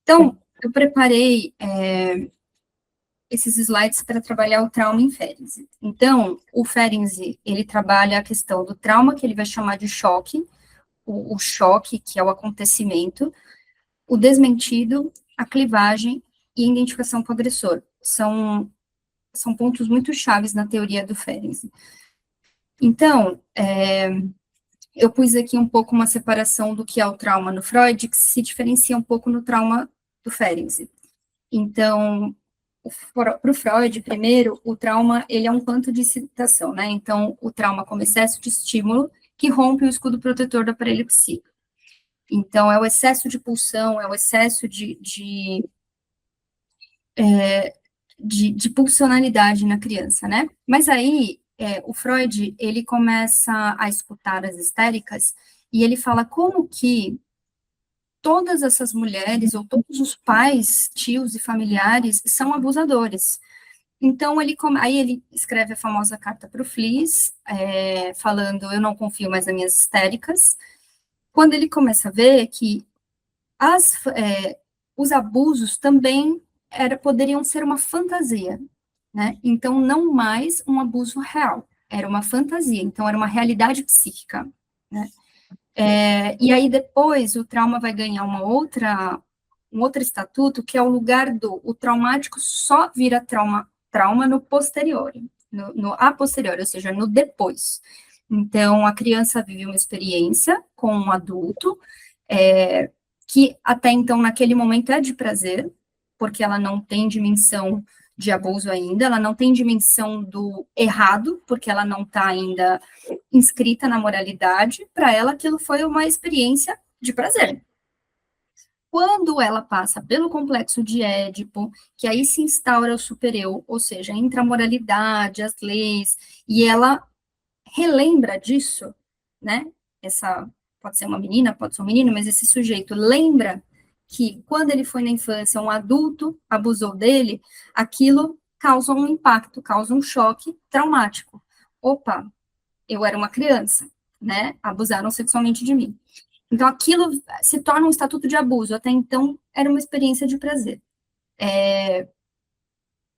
Então, eu preparei esses slides para trabalhar o trauma em Ferenczi. Então, o Ferenczi, ele trabalha a questão do trauma, que ele vai chamar de choque, o choque, que é o acontecimento, o desmentido, a clivagem e a identificação com o agressor. São pontos muito chaves na teoria do Ferenczi. Então, eu pus aqui um pouco uma separação do que é o trauma no Freud, que se diferencia um pouco no trauma do Ferenczi. Então, para o Freud, primeiro, o trauma, ele é um quanto de excitação, né? Então, o trauma como excesso de estímulo que rompe o escudo protetor do aparelho psíquico. Então, é o excesso de pulsão, é o excesso de pulsionalidade na criança, né? Mas aí, o Freud, ele começa a escutar as histéricas e ele fala como que todas essas mulheres, ou todos os pais, tios e familiares, são abusadores. Então, aí ele escreve a famosa carta para o Fliess, falando, eu não confio mais nas minhas histéricas, quando ele começa a ver que os abusos também poderiam ser uma fantasia, né? Então, não mais um abuso real, era uma fantasia, então era uma realidade psíquica, né? E aí depois o trauma vai ganhar um outro estatuto, que é o lugar o traumático só vira trauma no posterior, no a posteriori, ou seja, no depois. Então, a criança vive uma experiência com um adulto, que até então, naquele momento, é de prazer, porque ela não tem dimensão de abuso ainda, ela não tem dimensão do errado, porque ela não está ainda inscrita na moralidade, para ela aquilo foi uma experiência de prazer. Quando ela passa pelo complexo de Édipo, que aí se instaura o supereu, ou seja, entra a moralidade, as leis, e ela relembra disso, né? Pode ser uma menina, pode ser um menino, mas esse sujeito lembra que quando ele foi na infância, um adulto abusou dele, aquilo causa um impacto, causa um choque traumático. Opa, eu era uma criança, né? Abusaram sexualmente de mim. Então, aquilo se torna um estatuto de abuso. Até então, era uma experiência de prazer.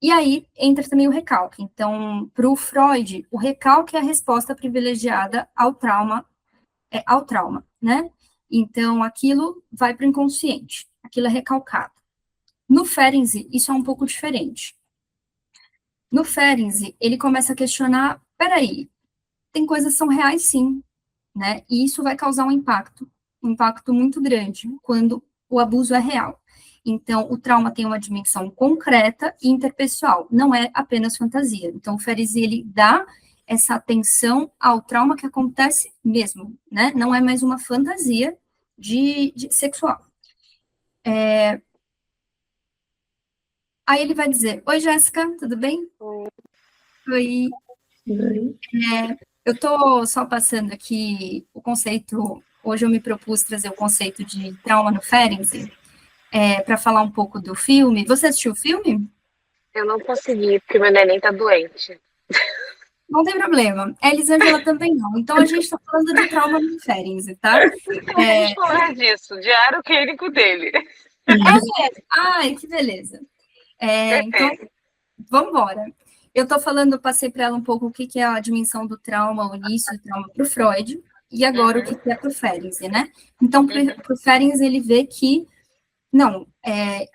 E aí, entra também o recalque. Então, para o Freud, o recalque é a resposta privilegiada ao trauma, né? Então, aquilo vai para o inconsciente. Aquilo é recalcado. No Ferenczi, isso é um pouco diferente. No Ferenczi, ele começa a questionar, peraí, tem coisas que são reais sim, né? E isso vai causar um impacto muito grande quando o abuso é real. Então, o trauma tem uma dimensão concreta e interpessoal, não é apenas fantasia. Então, o Ferenczi, ele dá essa atenção ao trauma que acontece mesmo, né? Não é mais uma fantasia de sexual. Aí ele vai dizer, oi, Jéssica, tudo bem? Oi. Eu estou só passando aqui o conceito, hoje eu me propus trazer o conceito de trauma no Ferenczi, para falar um pouco do filme. Você assistiu o filme? Eu não consegui, porque meu neném tá doente. Não tem problema. A Elisângela também não. Então, a gente está falando de trauma no Ferenczi, tá? Vamos falar disso, diário clínico dele. Ai, que beleza. Então, vamos embora. Eu estou falando, passei para ela um pouco o que é a dimensão do trauma, o início do trauma para o Freud, e agora o que é para o Ferenczi, né? Então, para o Ferenczi, ele vê que não,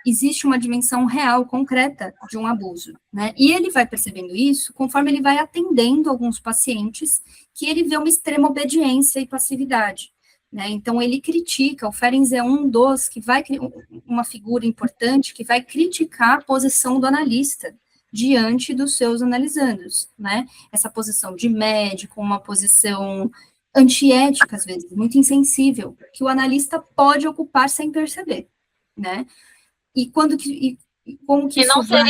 existe uma dimensão real, concreta de um abuso, né? E ele vai percebendo isso conforme ele vai atendendo alguns pacientes que ele vê uma extrema obediência e passividade, né? Então, ele critica, o Ferenczi é um dos que vai, uma figura importante que vai criticar a posição do analista diante dos seus analisandos, né? Essa posição de médico, uma posição antiética, às vezes, muito insensível, que o analista pode ocupar sem perceber, né? E como que isso vai...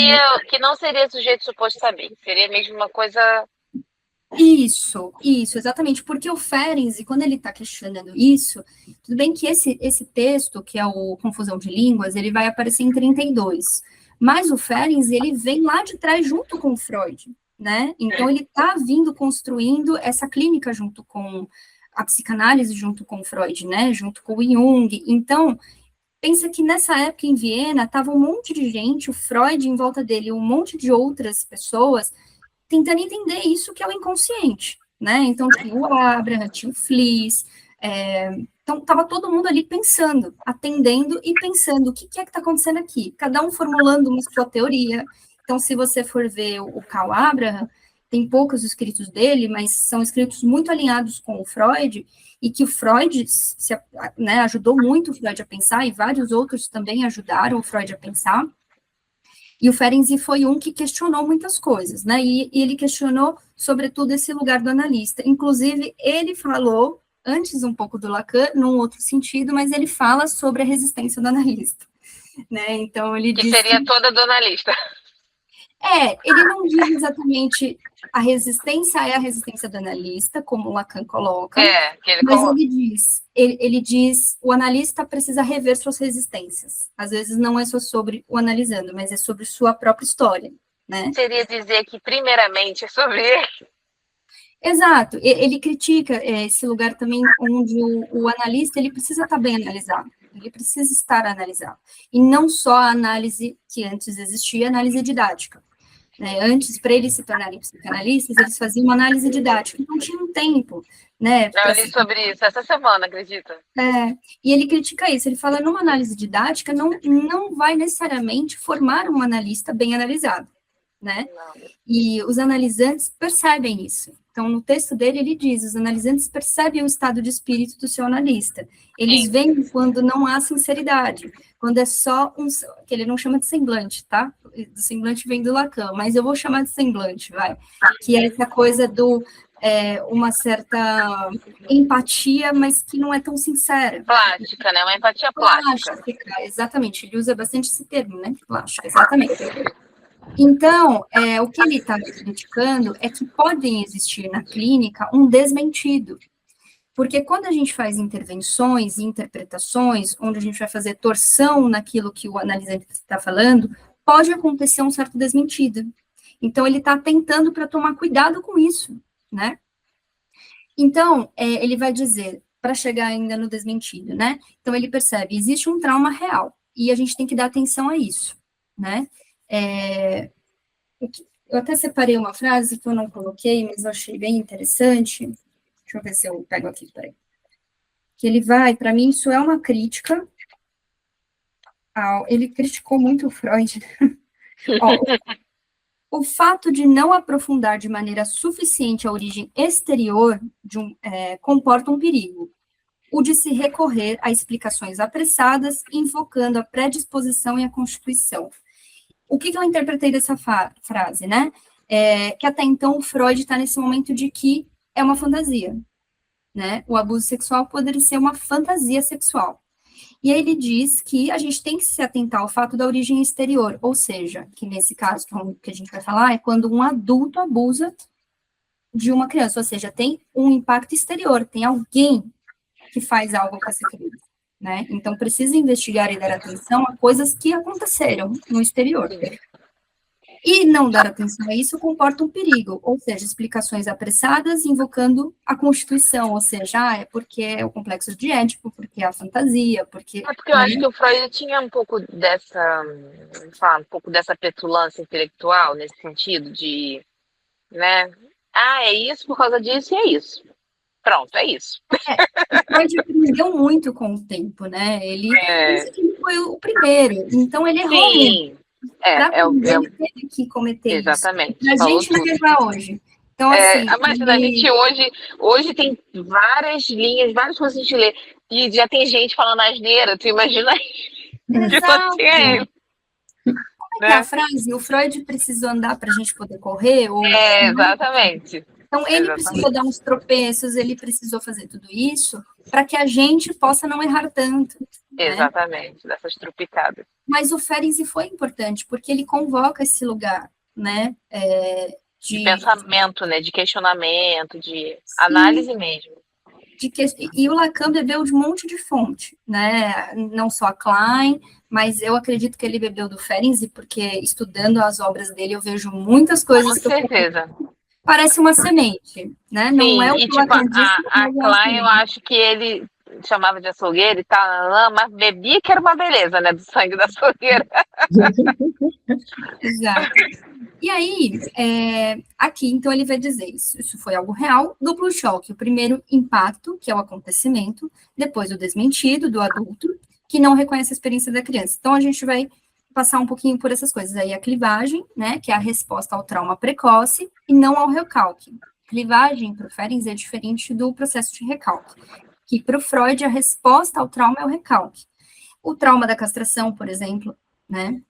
Que não seria sujeito suposto saber, seria mesmo uma coisa... Isso, exatamente, porque o Ferenczi, quando ele está questionando isso, tudo bem que esse texto, que é o Confusão de Línguas, ele vai aparecer em 32, mas o Ferenczi, ele vem lá de trás junto com o Freud, né? Então, ele está vindo construindo essa clínica junto com a psicanálise, junto com o Freud, né? Junto com o Jung. Então, pensa que nessa época em Viena estava um monte de gente, o Freud em volta dele, um monte de outras pessoas tentando entender isso que é o inconsciente, né? Então tinha o Abraham, tinha o Fliess, então estava todo mundo ali pensando, atendendo e pensando o que é que está acontecendo aqui, cada um formulando uma sua teoria. Então, se você for ver o Karl Abraham, tem poucos escritos dele, mas são escritos muito alinhados com o Freud, e que o Freud né, ajudou muito o Freud a pensar, e vários outros também ajudaram o Freud a pensar. E o Ferenczi foi um que questionou muitas coisas, né? E ele questionou, sobretudo, esse lugar do analista. Inclusive, ele falou, antes um pouco do Lacan, num outro sentido, mas ele fala sobre a resistência do analista, né? Então, ele diz... Que seria toda do analista. Ele não diz exatamente a resistência é a resistência do analista, como o Lacan coloca, mas ele diz, o analista precisa rever suas resistências. Às vezes não é só sobre o analisando, mas é sobre sua própria história, né? Seria dizer que, primeiramente, é sobre ele. Exato. Ele critica esse lugar também onde o analista ele precisa estar bem analisado, ele precisa estar analisado. E não só a análise que antes existia, a análise didática. Né? Antes, para eles se tornarem psicanalistas, eles faziam uma análise didática, então tinha um tempo, né? Eu li sobre isso essa semana, acredita? E ele critica isso, ele fala, numa análise didática, não vai necessariamente formar um analista bem analisado, né? Não. E os analisantes percebem isso. Então, no texto dele, ele diz, os analisantes percebem o estado de espírito do seu analista. Eles veem quando não há sinceridade, quando é só que ele não chama de semblante, tá? Do semblante vem do Lacan, mas eu vou chamar de semblante, vai. Que é essa coisa do uma certa empatia, mas que não é tão sincera. Plástica, né? Uma empatia plástica. Exatamente, ele usa bastante esse termo, né? Plástica, exatamente. Então, o que ele está criticando é que podem existir na clínica um desmentido, porque quando a gente faz intervenções e interpretações, onde a gente vai fazer torção naquilo que o analisante está falando, pode acontecer um certo desmentido. Então, ele está tentando para tomar cuidado com isso, né? Então, ele vai dizer, para chegar ainda no desmentido, né? Então, ele percebe, existe um trauma real, e a gente tem que dar atenção a isso, né? Eu até separei uma frase que eu não coloquei, mas eu achei bem interessante. Deixa eu ver se eu pego aqui, peraí. Que ele vai, para mim, isso é uma crítica. Ele criticou muito o Freud. O fato de não aprofundar de maneira suficiente a origem exterior comporta um perigo. O de se recorrer a explicações apressadas, invocando a predisposição e a constituição. O que eu interpretei dessa frase, né? Que até então o Freud está nesse momento de que é uma fantasia, né? O abuso sexual poderia ser uma fantasia sexual. E aí ele diz que a gente tem que se atentar ao fato da origem exterior, ou seja, que nesse caso que a gente vai falar é quando um adulto abusa de uma criança, ou seja, tem um impacto exterior, tem alguém que faz algo com essa criança. Né? Então, precisa investigar e dar atenção a coisas que aconteceram no exterior. E não dar atenção a isso comporta um perigo, ou seja, explicações apressadas invocando a Constituição, ou seja, é porque é o complexo de Édipo, porque é a fantasia, porque... porque eu acho que o Freud tinha um pouco dessa petulância intelectual, nesse sentido de, né, é isso por causa disso e é isso. Pronto, é isso. O Freud aprendeu muito com o tempo, né? Ele foi o primeiro, então ele errou muito. Ele teve que cometer exatamente, isso. A gente vai levar hoje. Então, assim... Imagina, a gente hoje tem várias linhas, várias coisas que a gente lê, e já tem gente falando asneira, tu imagina Exato. Como é a frase? O Freud precisou andar para a gente poder correr? Exatamente. Então, ele precisou dar uns tropeços, ele precisou fazer tudo isso para que a gente possa não errar tanto. Exatamente, né? Dessas trupicadas. Mas o Ferenczi foi importante, porque ele convoca esse lugar, né? De pensamento, né? De questionamento, de análise mesmo. E o Lacan bebeu de um monte de fonte, né? Não só a Klein, mas eu acredito que ele bebeu do Ferenczi, porque estudando as obras dele eu vejo muitas coisas. Com certeza. Parece uma semente, né? Sim, não é o que o Lacan disse. A Klein, eu acho que ele chamava de açougueira e tal, mas bebia que era uma beleza, né, do sangue da açougueira. Exato. E aí, aqui, então, ele vai dizer isso foi algo real, duplo choque, o primeiro impacto, que é o acontecimento, depois o desmentido do adulto, que não reconhece a experiência da criança. Então, a gente vai passar um pouquinho por essas coisas. Aí, a clivagem, né, que é a resposta ao trauma precoce e não ao recalque. Clivagem, para o Ferenczi, é diferente do processo de recalque, que para o Freud, a resposta ao trauma é o recalque. O trauma da castração, por exemplo, né,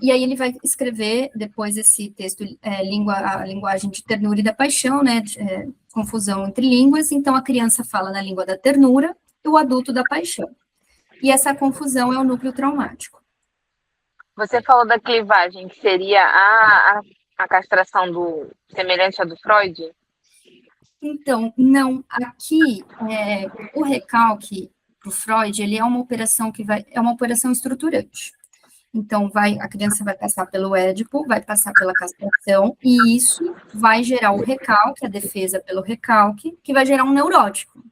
e aí ele vai escrever depois esse texto, a linguagem de ternura e da paixão, né, confusão entre línguas, então a criança fala na língua da ternura e o adulto da paixão. E essa confusão é o núcleo traumático. Você falou da clivagem, que seria a castração semelhante à do Freud? Então, não, aqui, o recalque para o Freud, ele é uma operação é uma operação estruturante. Então, a criança vai passar pelo Édipo, vai passar pela castração, e isso vai gerar o recalque, a defesa pelo recalque, que vai gerar um neurótico,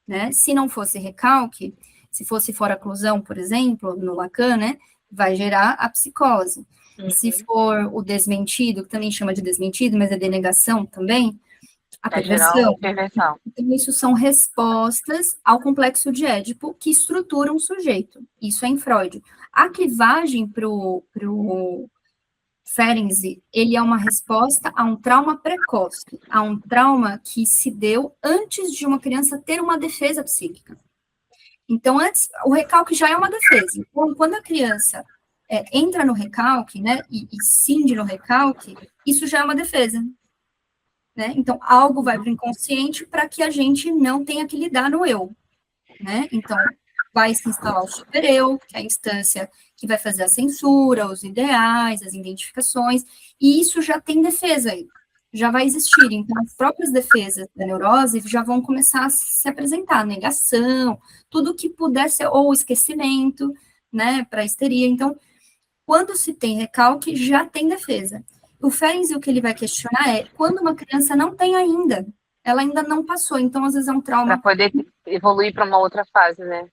né? Se não fosse recalque, se fosse foraclusão, por exemplo, no Lacan, né, vai gerar a psicose. Uhum. Se for o desmentido, que também chama de desmentido, mas é denegação também, a perversão. Então, isso são respostas ao complexo de Édipo que estruturam o sujeito. Isso é em Freud. A clivagem para o Ferenczi, ele é uma resposta a um trauma precoce, a um trauma que se deu antes de uma criança ter uma defesa psíquica. Então, antes, o recalque já é uma defesa. Então, quando a criança entra no recalque, né, e cinde no recalque, isso já é uma defesa. Né? Então, algo vai para o inconsciente para que a gente não tenha que lidar no eu, né? Então, vai se instalar o supereu, que é a instância que vai fazer a censura, os ideais, as identificações, e isso já tem defesa aí, já vai existir. Então, as próprias defesas da neurose já vão começar a se apresentar, negação, tudo que puder ser, ou esquecimento, né, para histeria. Então, quando se tem recalque, já tem defesa. O Ferenczi, o que ele vai questionar é quando uma criança não tem ainda, ela ainda não passou, então às vezes é um trauma. Para poder evoluir para uma outra fase, né?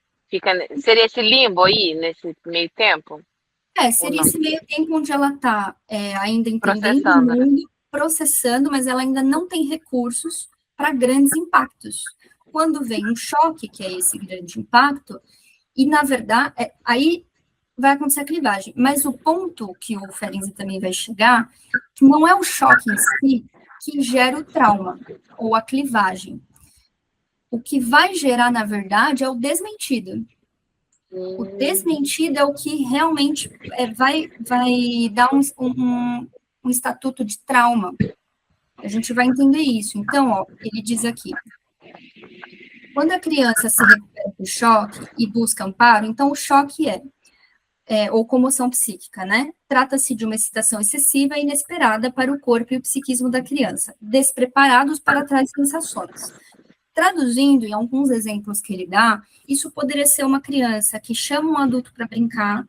Seria esse limbo aí, nesse meio tempo? Seria esse meio tempo onde ela está ainda entendendo o mundo, processando, mas ela ainda não tem recursos para grandes impactos. Quando vem um choque, que é esse grande impacto, e na verdade, aí vai acontecer a clivagem. Mas o ponto que o Ferenczi também vai chegar, que não é o choque em si que gera o trauma, ou a clivagem. O que vai gerar, na verdade, é o desmentido. O desmentido é o que realmente vai dar um estatuto de trauma. A gente vai entender isso. Então, ó, ele diz aqui, quando a criança se recupera do choque e busca amparo, então o choque ou comoção psíquica, né? Trata-se de uma excitação excessiva e inesperada para o corpo e o psiquismo da criança, despreparados para tais sensações. Traduzindo em alguns exemplos que ele dá, isso poderia ser uma criança que chama um adulto para brincar,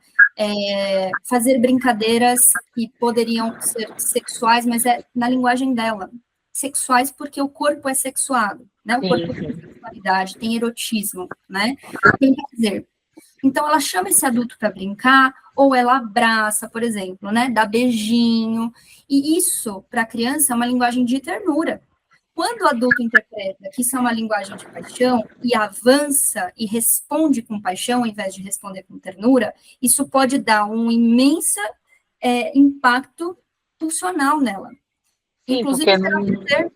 fazer brincadeiras que poderiam ser sexuais, mas é na linguagem dela. Sexuais porque o corpo é sexuado, né? O corpo tem sexualidade, tem erotismo, né? Tem prazer. Então, ela chama esse adulto para brincar, ou ela abraça, por exemplo, né? Dá beijinho. E isso, para a criança, é uma linguagem de ternura. Quando o adulto interpreta que isso é uma linguagem de paixão e avança e responde com paixão, ao invés de responder com ternura, isso pode dar um imenso impacto pulsional nela. Sim, inclusive, gerar prazer,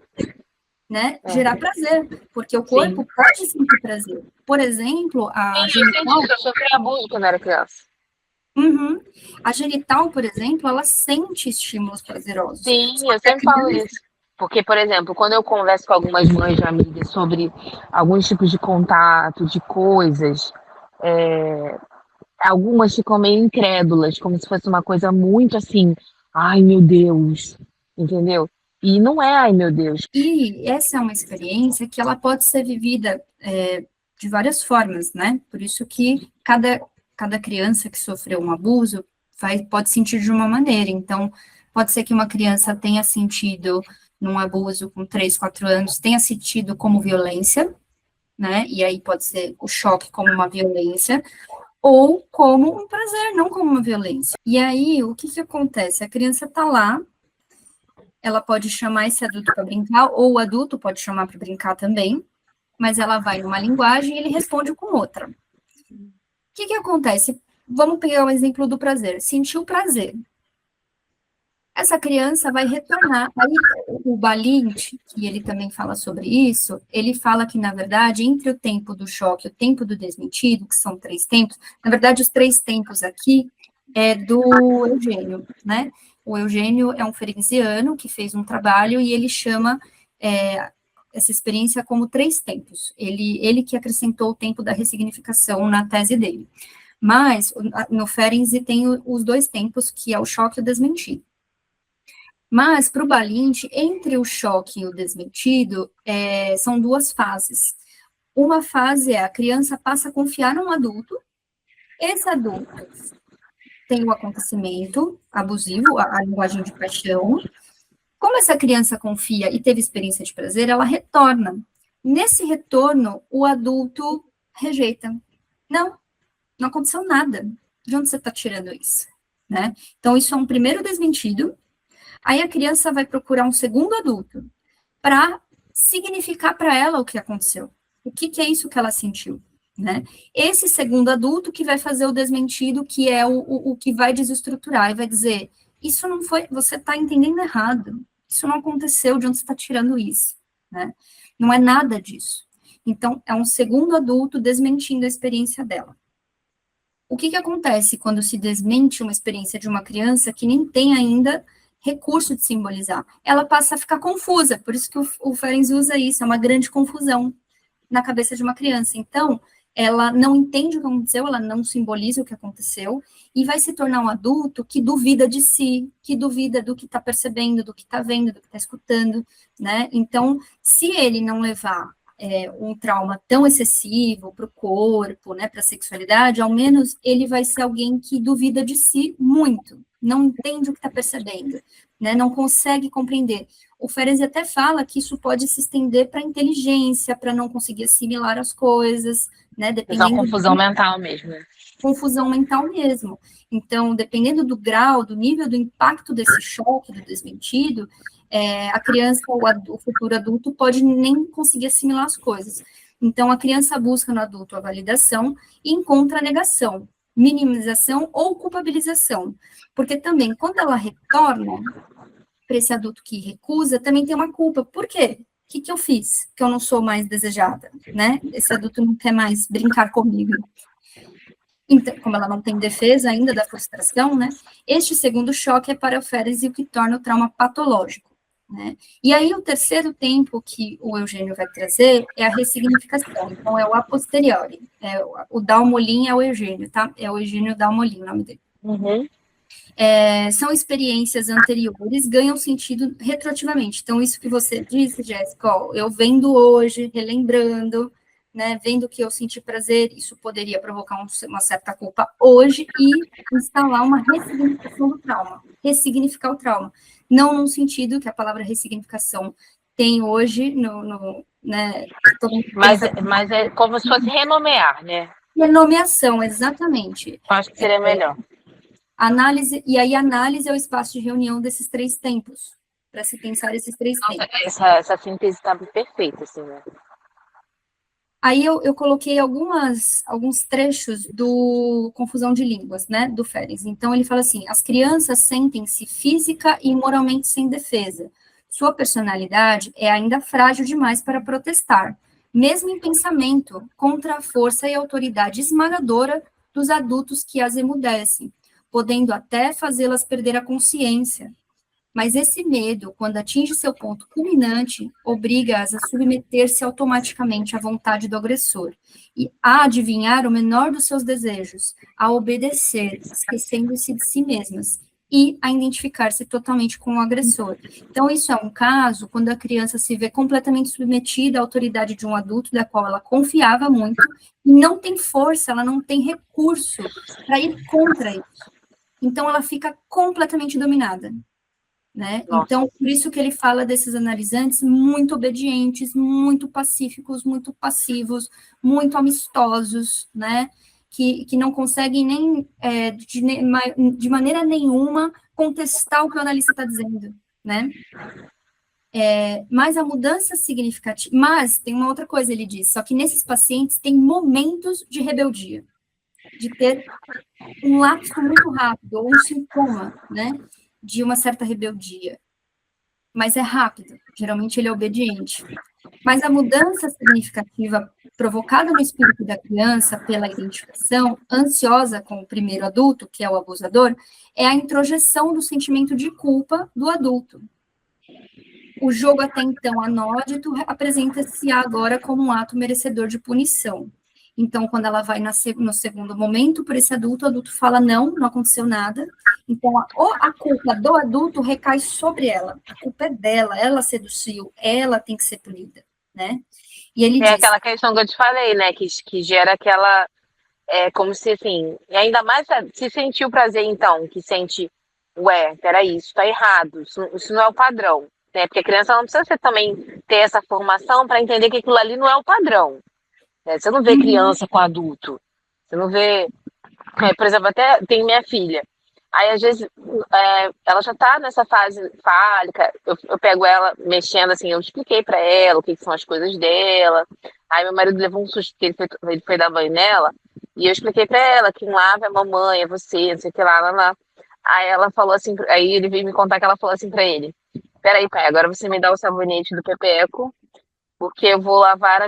né? Gerar prazer, porque o corpo pode sentir prazer. Por exemplo, a genital... Eu sofri abuso quando era criança. Uhum. A genital, por exemplo, ela sente estímulos prazerosos. Sim, eu sempre falo isso. Porque, por exemplo, quando eu converso com algumas mães de amigas sobre alguns tipos de contato, de coisas, algumas ficam meio incrédulas, como se fosse uma coisa muito assim, ai meu Deus, entendeu? E não é, ai meu Deus. E essa é uma experiência que ela pode ser vivida de várias formas, né? Por isso que cada criança que sofreu um abuso pode sentir de uma maneira. Então, pode ser que uma criança tenha sentido num abuso com 3, 4 anos, tenha sentido como violência, né? E aí pode ser o choque como uma violência, ou como um prazer, não como uma violência. E aí, o que acontece? A criança está lá, ela pode chamar esse adulto para brincar, ou o adulto pode chamar para brincar também, mas ela vai numa linguagem e ele responde com outra. O que acontece? Vamos pegar o exemplo do prazer. Sentiu prazer. Essa criança vai retornar. Aí, o Balint, que ele também fala sobre isso, ele fala que, na verdade, entre o tempo do choque e o tempo do desmentido, que são 3 tempos, na verdade, os 3 tempos aqui é do Eugênio, né? O Eugênio é um ferenciano que fez um trabalho e ele chama essa experiência como 3 tempos. Ele que acrescentou o tempo da ressignificação na tese dele. Mas, no Ferenczi tem os 2 tempos, que é o choque e o desmentido. Mas, para o Balint, entre o choque e o desmentido, são 2 fases. Uma fase é a criança passa a confiar num adulto, esse adulto tem o acontecimento abusivo, a linguagem de paixão. Como essa criança confia e teve experiência de prazer, ela retorna. Nesse retorno, o adulto rejeita. Não aconteceu nada. De onde você está tirando isso? Né? Então, isso é um primeiro desmentido. Aí a criança vai procurar um segundo adulto para significar para ela o que aconteceu. O que é isso que ela sentiu, né? Esse segundo adulto que vai fazer o desmentido, que é o que vai desestruturar e vai dizer, isso não foi, você está entendendo errado, isso não aconteceu, de onde você está tirando isso, né? Não é nada disso. Então, é um segundo adulto desmentindo a experiência dela. O que acontece quando se desmente uma experiência de uma criança que nem tem ainda recurso de simbolizar? Ela passa a ficar confusa, por isso que o Ferenczi usa isso, é uma grande confusão na cabeça de uma criança. Então, ela não entende o que aconteceu, ela não simboliza o que aconteceu, e vai se tornar um adulto que duvida de si, que duvida do que está percebendo, do que está vendo, do que está escutando, né? Então, se ele não levar um trauma tão excessivo para o corpo, né, para a sexualidade, ao menos ele vai ser alguém que duvida de si muito, não entende o que está percebendo, né, não consegue compreender. O Ferenczi até fala que isso pode se estender para a inteligência, para não conseguir assimilar as coisas, né, dependendo... É uma confusão mental mesmo. Confusão mental mesmo. Então, dependendo do grau, do nível do impacto desse choque, do desmentido, a criança ou o futuro adulto pode nem conseguir assimilar as coisas. Então, a criança busca no adulto a validação e encontra a negação, minimização ou culpabilização. Porque também, quando ela retorna para esse adulto que recusa, também tem uma culpa. Por quê? O que eu fiz? Que eu não sou mais desejada, né? Esse adulto não quer mais brincar comigo. Então, como ela não tem defesa ainda da frustração, né? Este segundo choque é para o Ferenczi o que torna o trauma patológico, né? E aí, o terceiro tempo que o Eugênio vai trazer é a ressignificação. Então, é o a posteriori. O Dalmolin é o Eugênio, tá? É o Eugênio Dalmolin, o nome dele. Uhum. São experiências anteriores, ganham sentido retroativamente. Então, isso que você disse, Jéssica, eu vendo hoje, relembrando, né, vendo que eu senti prazer, isso poderia provocar uma certa culpa hoje e instalar uma ressignificação do trauma, ressignificar o trauma. Não no sentido que a palavra ressignificação tem hoje, né, mas é como se fosse renomear, né? Renomeação, exatamente. Acho que seria melhor. Análise, e aí análise é o espaço de reunião desses 3 tempos, para se pensar esses 3 tempos. Essa síntese está perfeita, assim, né? Aí eu coloquei alguns trechos do Confusão de Línguas, né, do Ferenczi. Então, ele fala assim, as crianças sentem-se física e moralmente sem defesa. Sua personalidade é ainda frágil demais para protestar, mesmo em pensamento, contra a força e autoridade esmagadora dos adultos que as emudecem, podendo até fazê-las perder a consciência. Mas esse medo, quando atinge seu ponto culminante, obriga-as a submeter-se automaticamente à vontade do agressor e a adivinhar o menor dos seus desejos, a obedecer, esquecendo-se de si mesmas e a identificar-se totalmente com o agressor. Então, isso é um caso quando a criança se vê completamente submetida à autoridade de um adulto da qual ela confiava muito e não tem força, ela não tem recurso para ir contra isso. Então, ela fica completamente dominada. né? Nossa. Então, por isso que ele fala desses analisantes muito obedientes, muito pacíficos, muito passivos, muito amistosos, né? Que não conseguem nem, de maneira nenhuma, contestar o que o analista está dizendo, né? Mas a mudança significativa... Mas tem uma outra coisa, ele diz, só que nesses pacientes tem momentos de rebeldia, de ter um lapso muito rápido, ou um sintoma, né, de uma certa rebeldia. Mas é rápido, geralmente ele é obediente. Mas a mudança significativa provocada no espírito da criança pela identificação ansiosa com o primeiro adulto, que é o abusador, é a introjeção do sentimento de culpa do adulto. O jogo até então anódito apresenta-se agora como um ato merecedor de punição. Então, quando ela vai no segundo momento por esse adulto, o adulto fala, não aconteceu nada. Então, a culpa do adulto recai sobre ela. A culpa é dela, ela seduziu, ela tem que ser punida, né? E ele diz... aquela questão que eu te falei, né? Que gera aquela... como se, assim... E ainda mais se sentir o prazer, então, que sente... Ué, peraí, isso tá errado, isso não é o padrão. Né? Porque a criança não precisa também ter essa formação para entender que aquilo ali não é o padrão. Né? Você não vê criança com adulto. Você não vê... por exemplo, até tem minha filha. Aí, às vezes, ela já tá nessa fase fálica, eu pego ela mexendo, assim, eu expliquei pra ela o que são as coisas dela. Aí meu marido levou um susto, porque ele foi dar banho nela, e eu expliquei pra ela que um lava é a mamãe, é você, não sei o que lá. Aí ela falou assim, aí ele veio me contar que ela falou assim pra ele, peraí, pai, agora você me dá o sabonete do Pepeco, porque eu vou lavar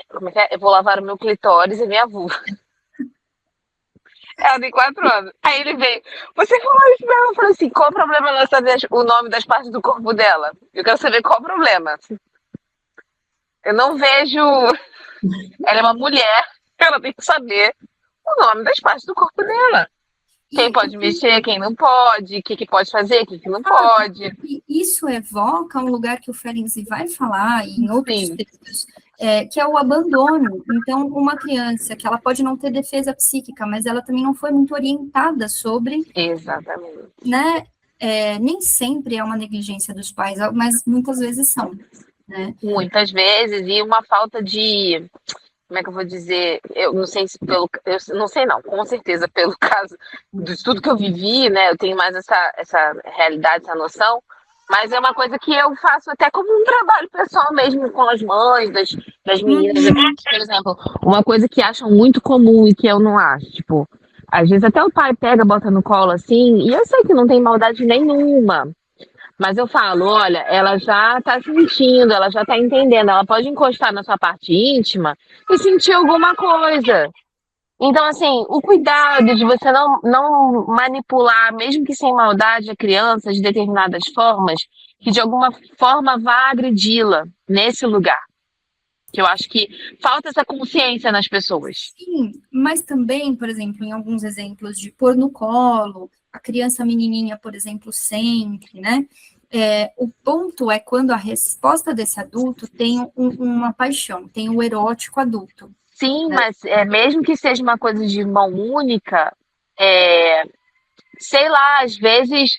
como é que é? Eu vou lavar o meu clitóris e minha vulva. Ela tem 4 anos. Aí ele veio. Você falou isso pra ela? Eu falei assim: qual o problema ela saber o nome das partes do corpo dela? Eu quero saber qual o problema. Eu não vejo. Ela é uma mulher, ela tem que saber o nome das partes do corpo dela. Quem pode mexer, quem não pode, o que pode fazer, o que não pode. E isso evoca um lugar que o Ferenczi vai falar, e em outros textos, que é o abandono. Então, uma criança que ela pode não ter defesa psíquica, mas ela também não foi muito orientada sobre... Exatamente. Né? Nem sempre é uma negligência dos pais, mas muitas vezes são. Né? Muitas vezes, e uma falta de... Como é que eu vou dizer? Eu não sei se eu não sei não, com certeza pelo caso de tudo que eu vivi, né? Eu tenho mais essa realidade, essa noção, mas é uma coisa que eu faço até como um trabalho pessoal mesmo com as mães das meninas. Por exemplo, uma coisa que acham muito comum e que eu não acho, tipo, às vezes até o pai pega, bota no colo assim, e eu sei que não tem maldade nenhuma. Mas eu falo, olha, ela já tá sentindo, ela já tá entendendo, ela pode encostar na sua parte íntima e sentir alguma coisa. Então, assim, o cuidado de você não manipular, mesmo que sem maldade, a criança de determinadas formas, que de alguma forma vá agredi-la nesse lugar. Que eu acho que falta essa consciência nas pessoas. Sim, mas também, por exemplo, em alguns exemplos de pôr no colo, a criança menininha, por exemplo, sempre, né? O ponto é quando a resposta desse adulto tem uma paixão, tem o erótico adulto. Sim, né? mas mesmo que seja uma coisa de mão única, sei lá, às vezes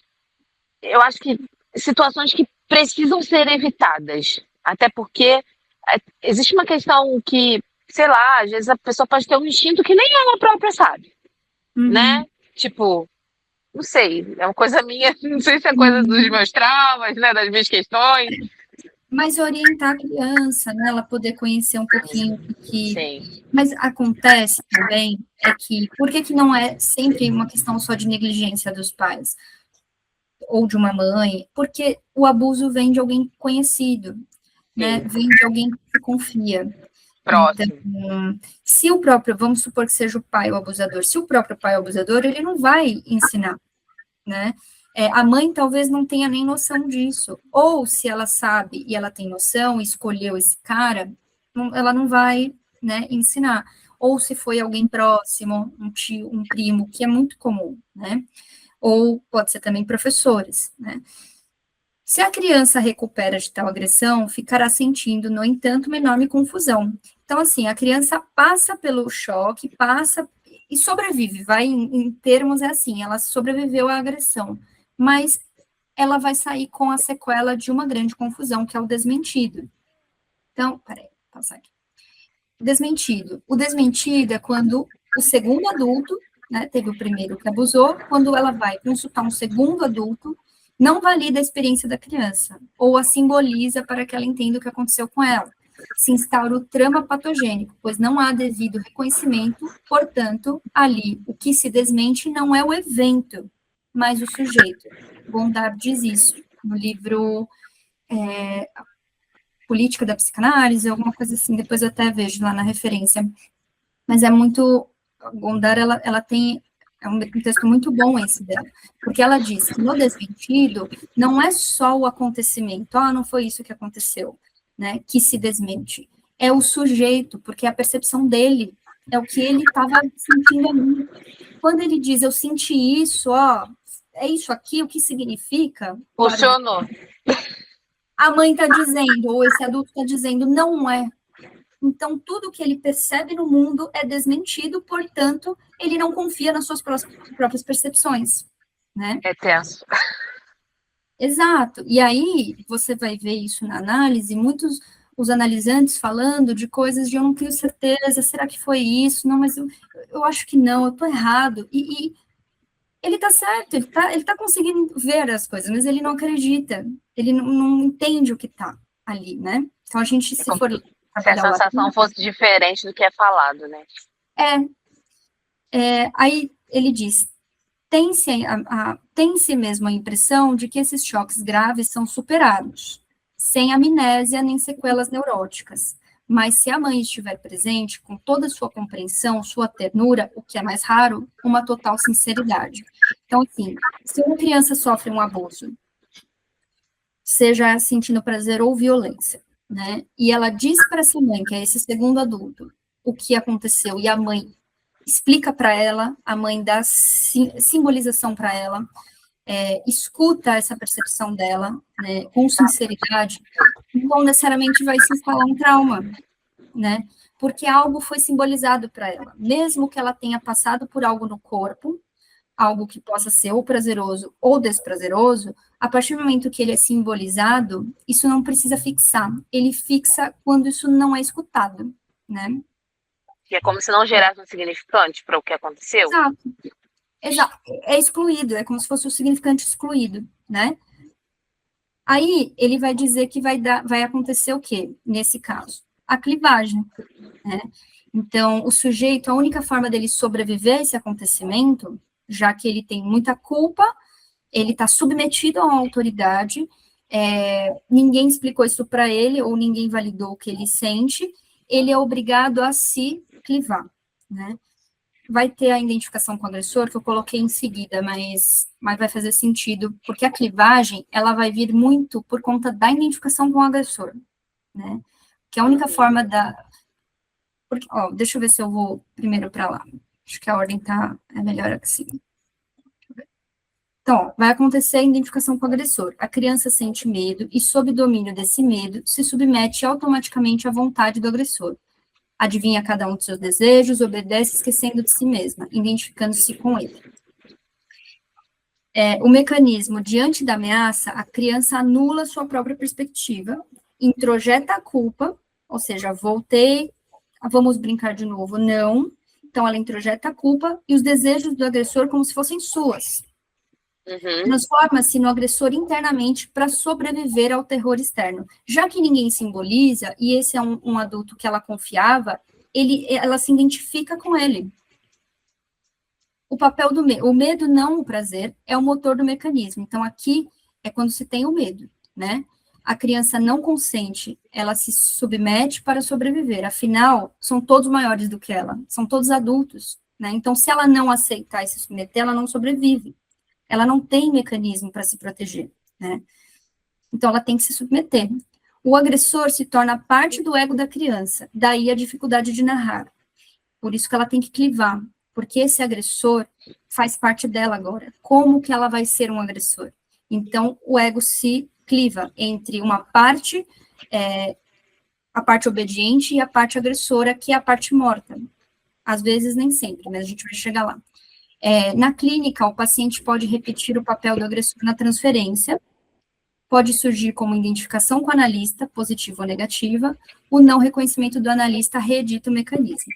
eu acho que situações que precisam ser evitadas. Até porque existe uma questão que, sei lá, às vezes a pessoa pode ter um instinto que nem ela própria sabe, né? Tipo, não sei, é uma coisa minha, não sei se é coisa dos meus traumas, né, das minhas questões. Mas orientar a criança, né, ela poder conhecer um pouquinho que... Sim. Mas acontece também que, por que não é sempre uma questão só de negligência dos pais ou de uma mãe? Porque o abuso vem de alguém conhecido, né? Vem de alguém que se confia. Próximo. Então, se o próprio, vamos supor que seja o pai o abusador, se o próprio pai é o abusador, ele não vai ensinar, né? A mãe talvez não tenha nem noção disso, ou se ela sabe e ela tem noção, escolheu esse cara, ela não vai, né, ensinar. Ou se foi alguém próximo, um tio, um primo, que é muito comum, né? Ou pode ser também professores, né? Se a criança recupera de tal agressão, ficará sentindo, no entanto, uma enorme confusão. Então, assim, a criança passa pelo choque, passa e sobrevive, vai em termos assim, ela sobreviveu à agressão, mas ela vai sair com a sequela de uma grande confusão, que é o desmentido. Então, peraí, vou passar aqui. Desmentido. O desmentido é quando o segundo adulto, né, teve o primeiro que abusou, quando ela vai consultar um segundo adulto, não valida a experiência da criança, ou a simboliza para que ela entenda o que aconteceu com ela. Se instaura o trama patogênico, pois não há devido reconhecimento, portanto, ali o que se desmente não é o evento, mas o sujeito. Gondar diz isso no livro Política da Psicanálise, alguma coisa assim, depois eu até vejo lá na referência. Mas é muito... Gondar, ela tem... É um texto muito bom esse dela, porque ela diz que no desmentido não é só o acontecimento, não foi isso que aconteceu, né, que se desmente. É o sujeito, porque é a percepção dele, é o que ele estava sentindo ali. Quando ele diz, eu senti isso, é isso aqui, o que significa? Funcionou. A mãe está dizendo, ou esse adulto está dizendo, não é. Então, tudo que ele percebe no mundo é desmentido, portanto, ele não confia nas suas próprias percepções, né? É tenso. Exato. E aí, você vai ver isso na análise, muitos os analisantes falando de coisas de eu não tenho certeza, será que foi isso? Não, mas eu acho que não, eu estou errado. E ele está certo, ele tá conseguindo ver as coisas, mas ele não acredita, ele não entende o que está ali, né? Então, a gente, se for se a sensação fosse diferente do que é falado, né? Aí ele diz, tem-se mesmo a impressão de que esses choques graves são superados, sem amnésia nem sequelas neuróticas, mas se a mãe estiver presente, com toda a sua compreensão, sua ternura, o que é mais raro, uma total sinceridade. Então, assim, se uma criança sofre um abuso, seja sentindo prazer ou violência, né, e ela diz para essa mãe, que é esse segundo adulto, o que aconteceu, e a mãe explica para ela, a mãe dá simbolização para ela, escuta essa percepção dela, né, com sinceridade, não necessariamente vai se instalar um trauma, né, porque algo foi simbolizado para ela, mesmo que ela tenha passado por algo no corpo, algo que possa ser ou prazeroso ou desprazeroso, a partir do momento que ele é simbolizado, isso não precisa fixar, ele fixa quando isso não é escutado, né. Que é como se não gerasse um significante para o que aconteceu. Exato. É excluído, é como se fosse o significante excluído, né? Aí ele vai dizer que vai acontecer o quê, nesse caso? A clivagem, né? Então, o sujeito, a única forma dele sobreviver a esse acontecimento, já que ele tem muita culpa, ele está submetido a uma autoridade, ninguém explicou isso para ele, ou ninguém validou o que ele sente, ele é obrigado a se clivar, né? Vai ter a identificação com o agressor, que eu coloquei em seguida, mas vai fazer sentido, porque a clivagem, ela vai vir muito por conta da identificação com o agressor, né? Que a única forma porque, deixa eu ver se eu vou primeiro para lá. Acho que a ordem é melhor assim. Então, vai acontecer a identificação com o agressor. A criança sente medo e, sob domínio desse medo, se submete automaticamente à vontade do agressor. Adivinha cada um dos seus desejos, obedece esquecendo de si mesma, identificando-se com ele. O mecanismo, diante da ameaça, a criança anula sua própria perspectiva, introjeta a culpa, ou seja, voltei, vamos brincar de novo, não. Então, ela introjeta a culpa e os desejos do agressor como se fossem suas. Transforma-se no agressor internamente para sobreviver ao terror externo. Já que ninguém simboliza, e esse é um adulto que ela confiava, ela se identifica com ele. O papel do medo, o medo não o prazer, é o motor do mecanismo. Então, aqui é quando se tem o medo, né? A criança não consente, ela se submete para sobreviver. Afinal, são todos maiores do que ela, são todos adultos, né? Então, se ela não aceitar e se submeter, ela não sobrevive. Ela não tem mecanismo para se proteger, né? Então, ela tem que se submeter. O agressor se torna parte do ego da criança, daí a dificuldade de narrar. Por isso que ela tem que clivar, porque esse agressor faz parte dela agora. Como que ela vai ser um agressor? Então, o ego se cliva entre uma parte, a parte obediente, e a parte agressora, que é a parte morta. Às vezes, nem sempre, mas a gente vai chegar lá. Na clínica, o paciente pode repetir o papel do agressor na transferência, pode surgir como identificação com o analista, positiva ou negativa, o não reconhecimento do analista reedita o mecanismo.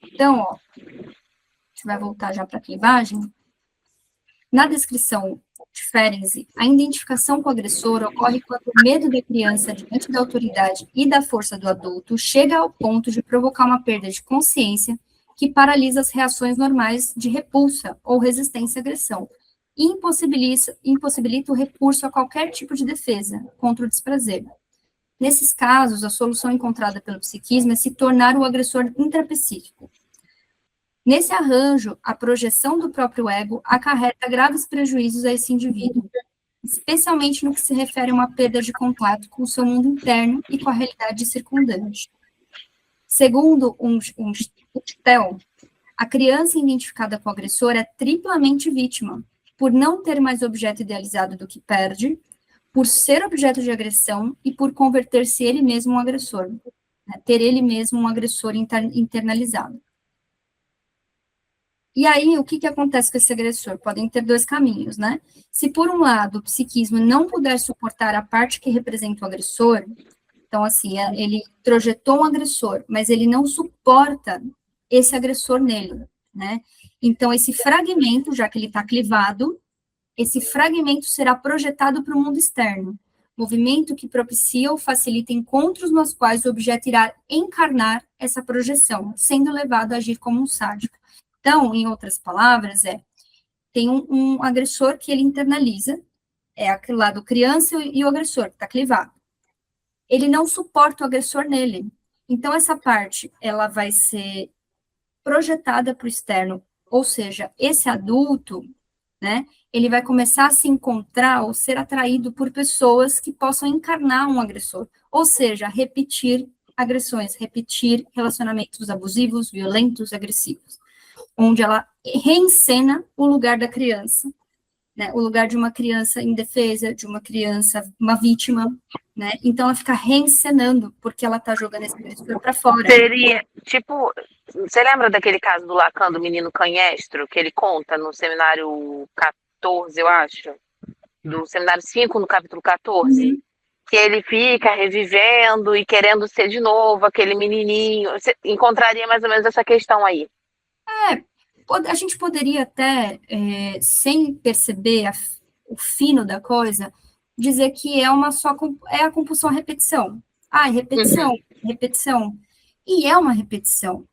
Então, ó, a gente vai voltar já para a clivagem. Na descrição de Ferenczi, a identificação com o agressor ocorre quando o medo da criança diante da autoridade e da força do adulto chega ao ponto de provocar uma perda de consciência que paralisa as reações normais de repulsa ou resistência à agressão e impossibilita o recurso a qualquer tipo de defesa contra o desprazer. Nesses casos, a solução encontrada pelo psiquismo é se tornar o agressor intrapsíquico. Nesse arranjo, a projeção do próprio ego acarreta graves prejuízos a esse indivíduo, especialmente no que se refere a uma perda de contato com o seu mundo interno e com a realidade circundante. Segundo um Stel, a criança identificada com o agressor é triplamente vítima, por não ter mais objeto idealizado do que perde, por ser objeto de agressão e por converter-se ele mesmo um agressor, né, ter ele mesmo um agressor internalizado. E aí, o que acontece com esse agressor? Podem ter dois caminhos, né? Se, por um lado, o psiquismo não puder suportar a parte que representa o agressor, então, assim, ele projetou um agressor, mas ele não suporta esse agressor nele, né? Então, esse fragmento, já que ele está clivado, esse fragmento será projetado para o mundo externo, movimento que propicia ou facilita encontros nos quais o objeto irá encarnar essa projeção, sendo levado a agir como um sádico. Então, em outras palavras, tem um agressor que ele internaliza, é aquele lado criança e o agressor, que está clivado. Ele não suporta o agressor nele. Então, essa parte, ela vai ser projetada para o externo, ou seja, esse adulto, né, ele vai começar a se encontrar ou ser atraído por pessoas que possam encarnar um agressor, ou seja, repetir agressões, repetir relacionamentos abusivos, violentos, agressivos, onde ela reencena o lugar da criança, né, o lugar de uma criança indefesa, de uma criança, uma vítima, né, então ela fica reencenando, porque ela tá jogando esse agressor para fora. Seria, tipo, você lembra daquele caso do Lacan, do menino canhestro, que ele conta no seminário 14, eu acho, do seminário 5, no capítulo 14? Uhum. Que ele fica revivendo e querendo ser de novo aquele menininho. Você encontraria mais ou menos essa questão aí. A gente poderia até, sem perceber o fino da coisa, dizer que é a compulsão à repetição. Repetição, repetição. E é uma repetição.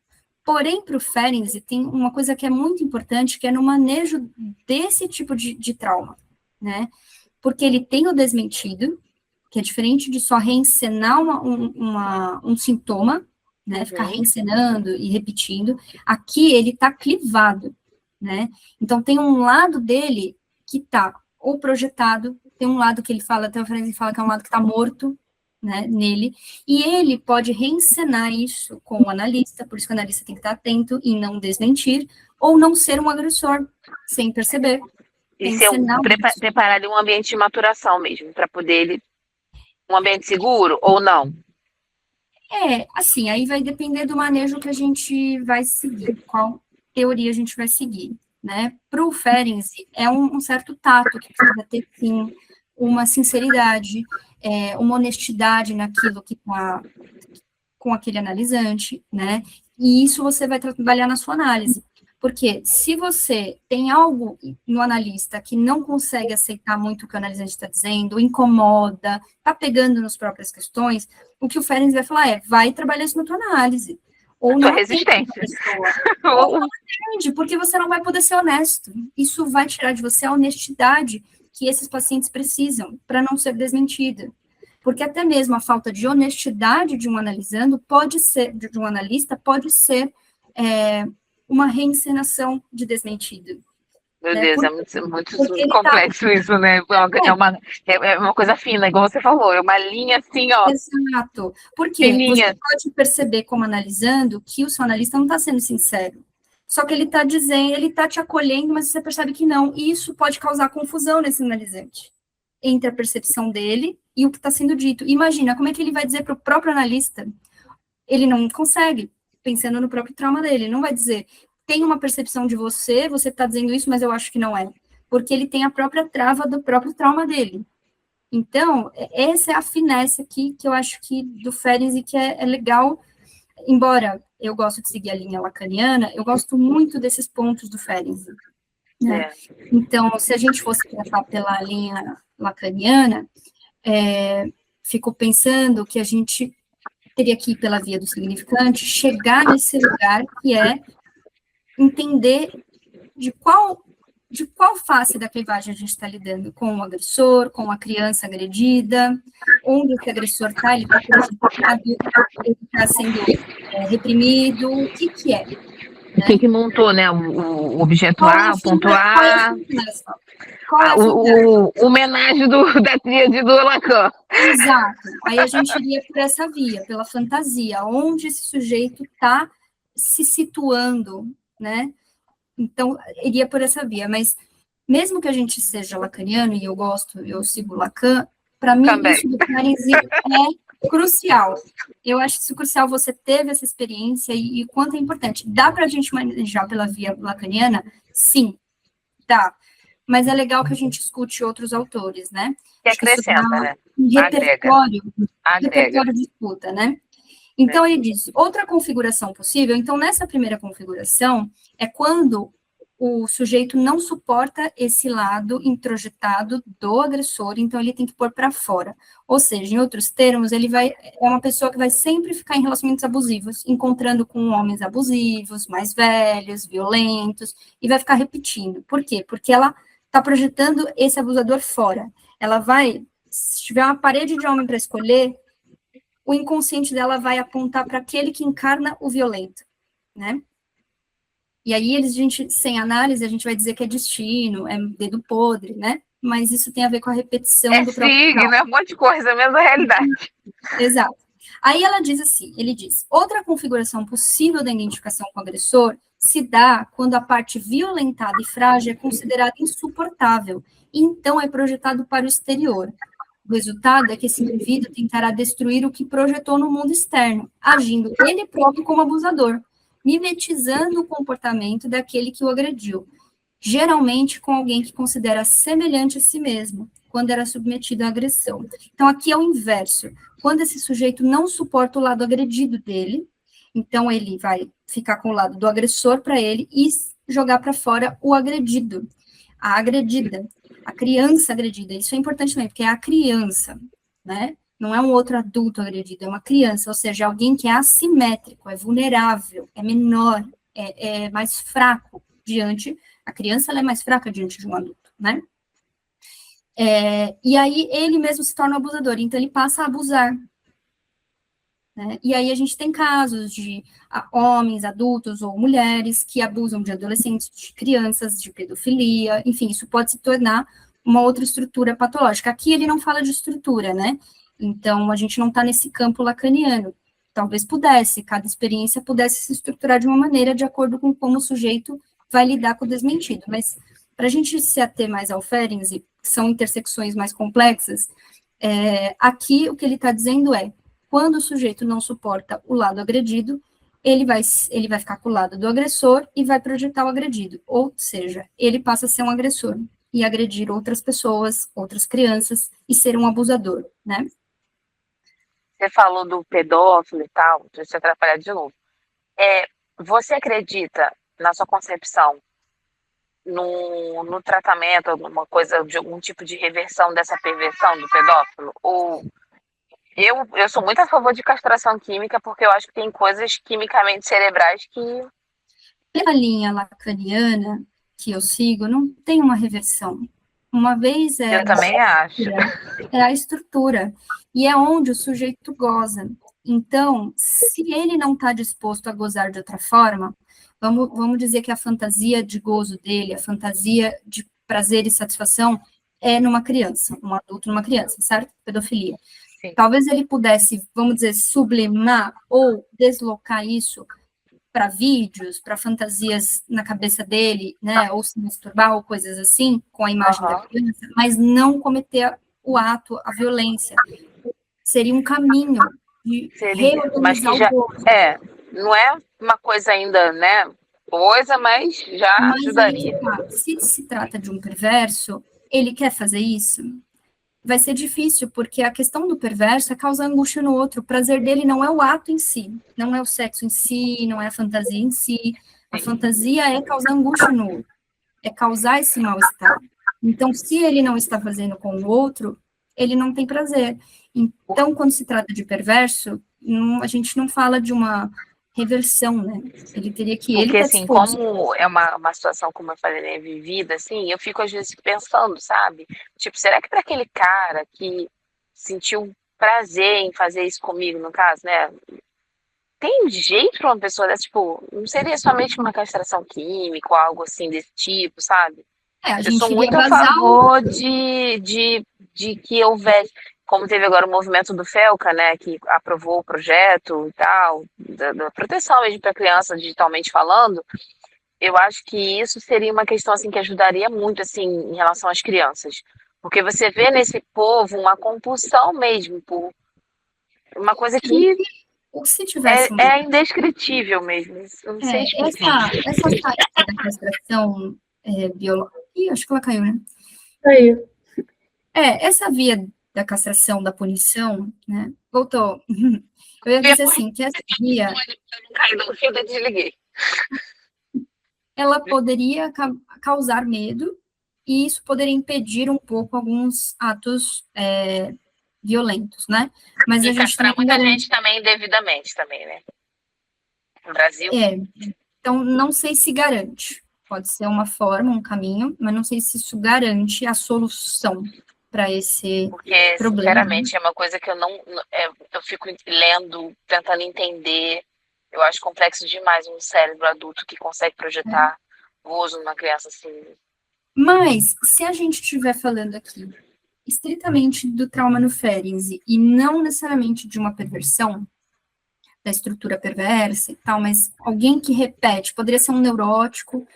Porém, para o Ferenczi, tem uma coisa que é muito importante, que é no manejo desse tipo de trauma, né? Porque ele tem o desmentido, que é diferente de só reencenar um sintoma, né, ficar reencenando e repetindo. Aqui ele está clivado, né? Então tem um lado dele que está ou projetado, tem um lado que ele fala, até o Ferenczi fala que é um lado que está morto, né, nele, e ele pode reencenar isso com o analista, por isso que o analista tem que estar atento e não desmentir, ou não ser um agressor, sem perceber. E preparar ali um ambiente de maturação mesmo, para poder ele, um ambiente seguro ou não? Assim, aí vai depender do manejo que a gente vai seguir, qual teoria a gente vai seguir, né? Para o Ferenczi, é um certo tato que precisa ter, sim, uma sinceridade, uma honestidade naquilo que está com aquele analisante, né? E isso você vai trabalhar na sua análise. Porque se você tem algo no analista que não consegue aceitar muito o que o analisante está dizendo, incomoda, está pegando nas próprias questões, o que o Ferenczi vai falar vai trabalhar isso na tua análise. Ou não resistência. Ou não atende, porque você não vai poder ser honesto. Isso vai tirar de você a honestidade que esses pacientes precisam para não ser desmentida. Porque até mesmo a falta de honestidade de um analisando pode ser, de um analista, pode ser uma reencenação de desmentido. Meu Deus, é muito complexo isso, né? É uma coisa fina, igual você falou, é uma linha assim, ó. Exato. Porque você pode perceber, como analisando, que o seu analista não está sendo sincero. Só que ele está dizendo, ele está te acolhendo, mas você percebe que não. E isso pode causar confusão nesse analisante, entre a percepção dele e o que está sendo dito. Imagina, como é que ele vai dizer para o próprio analista? Ele não consegue, pensando no próprio trauma dele, não vai dizer, tem uma percepção de você está dizendo isso, mas eu acho que não é. Porque ele tem a própria trava do próprio trauma dele. Então, essa é a finesse aqui que eu acho que do Ferenczi que é legal, embora eu gosto de seguir a linha lacaniana, eu gosto muito desses pontos do Ferenczi, né? Então, se a gente fosse tratar pela linha lacaniana, fico pensando que a gente teria que ir pela via do significante, chegar nesse lugar que é entender de qual face da clivagem a gente está lidando, com o agressor, com a criança agredida, onde esse agressor está, ele está prejudicado, ele está sendo reprimido, o que é? O que montou, né? O objeto A, o ponto A. Qual é a homenagem da tríade do Lacan. Exato. Aí a gente iria por essa via, pela fantasia, onde esse sujeito está se situando, né? Então, iria por essa via, mas mesmo que a gente seja lacaniano, e eu sigo Lacan, para mim Também. isso do Ferenczi é crucial. Eu acho isso crucial, você teve essa experiência e quanto é importante. Dá para a gente manejar pela via lacaniana? Sim, dá. Mas é legal que a gente escute outros autores, né? Que acrescenta, né? Um repertório de escuta, né? Então, ele diz, outra configuração possível, então, nessa primeira configuração, é quando o sujeito não suporta esse lado introjetado do agressor, então ele tem que pôr para fora. Ou seja, em outros termos, é uma pessoa que vai sempre ficar em relacionamentos abusivos, encontrando com homens abusivos, mais velhos, violentos, e vai ficar repetindo. Por quê? Porque ela está projetando esse abusador fora. Ela vai, se tiver uma parede de homem para escolher, o inconsciente dela vai apontar para aquele que encarna o violento, né? E aí, sem análise, a gente vai dizer que é destino, é dedo podre, né? Mas isso tem a ver com a repetição do próprio signo, é um monte de coisa, a mesma realidade. Exato. Aí ele diz, outra configuração possível da identificação com o agressor se dá quando a parte violentada e frágil é considerada insuportável, e então é projetado para o exterior. O resultado é que esse indivíduo tentará destruir o que projetou no mundo externo, agindo ele próprio como abusador, mimetizando o comportamento daquele que o agrediu, geralmente com alguém que considera semelhante a si mesmo, quando era submetido à agressão. Então, aqui é o inverso. Quando esse sujeito não suporta o lado agredido dele, então ele vai ficar com o lado do agressor para ele e jogar para fora o agredido, a agredida, a criança agredida. Isso é importante também, porque é a criança, né? Não é um outro adulto agredido, é uma criança, ou seja, alguém que é assimétrico, é vulnerável, é menor, é mais fraco diante. A criança ela é mais fraca diante de um adulto, né? E aí ele mesmo se torna abusador, então ele passa a abusar. Né? E aí a gente tem casos de homens, adultos ou mulheres que abusam de adolescentes, de crianças, de pedofilia, enfim, isso pode se tornar uma outra estrutura patológica. Aqui ele não fala de estrutura, né? Então a gente não está nesse campo lacaniano. Talvez pudesse, cada experiência pudesse se estruturar de uma maneira de acordo com como o sujeito vai lidar com o desmentido, mas para a gente se ater mais ao Ferenczi, que são intersecções mais complexas, aqui o que ele está dizendo é, quando o sujeito não suporta o lado agredido, ele vai ficar com o lado do agressor e vai projetar o agredido, ou seja, ele passa a ser um agressor e agredir outras pessoas, outras crianças, e ser um abusador, né? Você falou do pedófilo e tal, deixa eu te atrapalhar de novo. Você acredita, na sua concepção, no tratamento, alguma coisa, de algum tipo de reversão dessa perversão do pedófilo? Ou eu sou muito a favor de castração química, porque eu acho que tem coisas quimicamente cerebrais que... A linha lacaniana que eu sigo não tem uma reversão. Uma vez eu também acho. É a estrutura. E é onde o sujeito goza. Então, se ele não está disposto a gozar de outra forma, vamos dizer que a fantasia de gozo dele, a fantasia de prazer e satisfação é numa criança, um adulto numa criança, certo? Pedofilia. Sim. Talvez ele pudesse, vamos dizer, sublimar ou deslocar isso para vídeos, para fantasias na cabeça dele, né, ou se masturbar, ou coisas assim, com a imagem da criança, mas não cometer o ato, a violência. Seria um caminho de reorganizar o gozo. Não é uma coisa ainda, né, coisa, mas já Mas ajudaria. se se trata de um perverso, ele quer fazer isso? Vai ser difícil, porque a questão do perverso é causar angústia no outro. O prazer dele não é o ato em si, não é o sexo em si, não é a fantasia em si. A fantasia é causar angústia no outro, é causar esse mal-estar. Então, se ele não está fazendo com o outro, ele não tem prazer. Então, quando se trata de perverso, a gente não fala de uma reversão, né? Ele teria que, ele Porque, está assim, disposto. como é uma situação, como eu falei, né, vivida, assim, eu fico, às vezes, pensando, sabe? Tipo, será que para aquele cara que sentiu prazer em fazer isso comigo, no caso, né? Tem jeito para uma pessoa dessa, tipo, não seria somente uma castração química ou algo assim desse tipo, sabe? A Eu sou gente iria muito a vazar favor de que houvesse, como teve agora o movimento do FELCA, né, que aprovou o projeto e tal, da proteção mesmo para criança digitalmente falando, eu acho que isso seria uma questão assim que ajudaria muito assim em relação às crianças. Porque você vê nesse povo uma compulsão mesmo por uma coisa que o que se tivesse é indescritível mesmo. Eu não sei explicar. essa saída da castração biológica. Ih, acho que ela caiu, né? Aí. Essa via da castração, da punição, né? Voltou. Eu ia dizer assim, que essa via, Eu desliguei. ela poderia causar medo, e isso poderia impedir um pouco alguns atos violentos, né? Mas a E gente também castrar muita gente também indevidamente também, né? No Brasil. Então, não sei se garante. Pode ser uma forma, um caminho, mas não sei se isso garante a solução para esse Porque, problema. sinceramente, é uma coisa que eu não. Eu fico lendo, tentando entender. Eu acho complexo demais um cérebro adulto que consegue projetar o uso numa criança assim. Mas, se a gente estiver falando aqui estritamente do trauma no Ferenczi e não necessariamente de uma perversão, da estrutura perversa e tal, mas alguém que repete, poderia ser um neurótico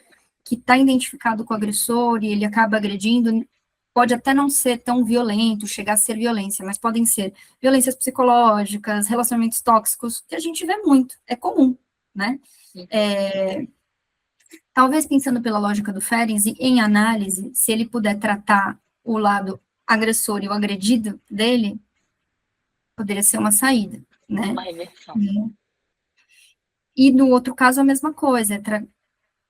que está identificado com o agressor e ele acaba agredindo, pode até não ser tão violento, chegar a ser violência, mas podem ser violências psicológicas, relacionamentos tóxicos, que a gente vê muito, é comum, né? Talvez pensando pela lógica do Ferenczi, em análise, se ele puder tratar o lado agressor e o agredido dele, poderia ser uma saída, né? Uma reversão. E no outro caso, a mesma coisa,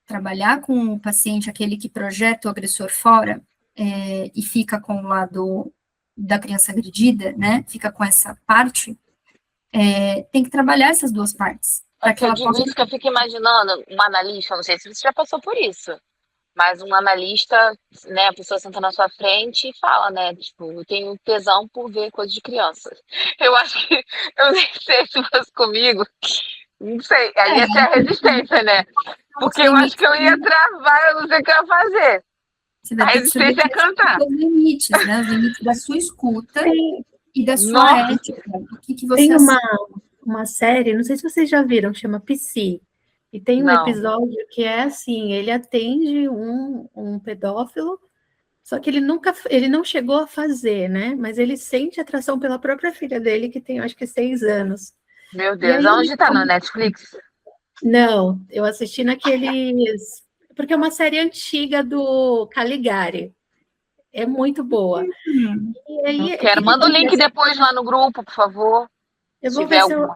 trabalhar com o paciente, aquele que projeta o agressor fora, e fica com o lado da criança agredida, né, fica com essa parte, tem que trabalhar essas duas partes. Eu digo isso que eu fico imaginando um analista, não sei se você já passou por isso, mas um analista, né, a pessoa senta na sua frente e fala, né, tipo, eu tenho tesão por ver coisas de criança. Eu acho que, eu nem sei se fosse comigo, não sei, aí ia ser a resistência, né? Porque eu acho que eu ia travar, eu não sei o que eu ia fazer. Você vai A ter que saber resistência é cantar. os limites, né, os limites da sua escuta e da sua Nossa. ética. O que você Tem uma série, não sei se vocês já viram, chama Psy. E tem um episódio que é assim, ele atende um pedófilo, só que ele não chegou a fazer, né? Mas ele sente atração pela própria filha dele, que tem, acho que 6 anos. Meu Deus, aonde tá? No Netflix? Não, eu assisti naqueles... Porque é uma série antiga do Caligari. É muito boa. E aí, manda o link depois lá no grupo, por favor. Eu vou ver se eu...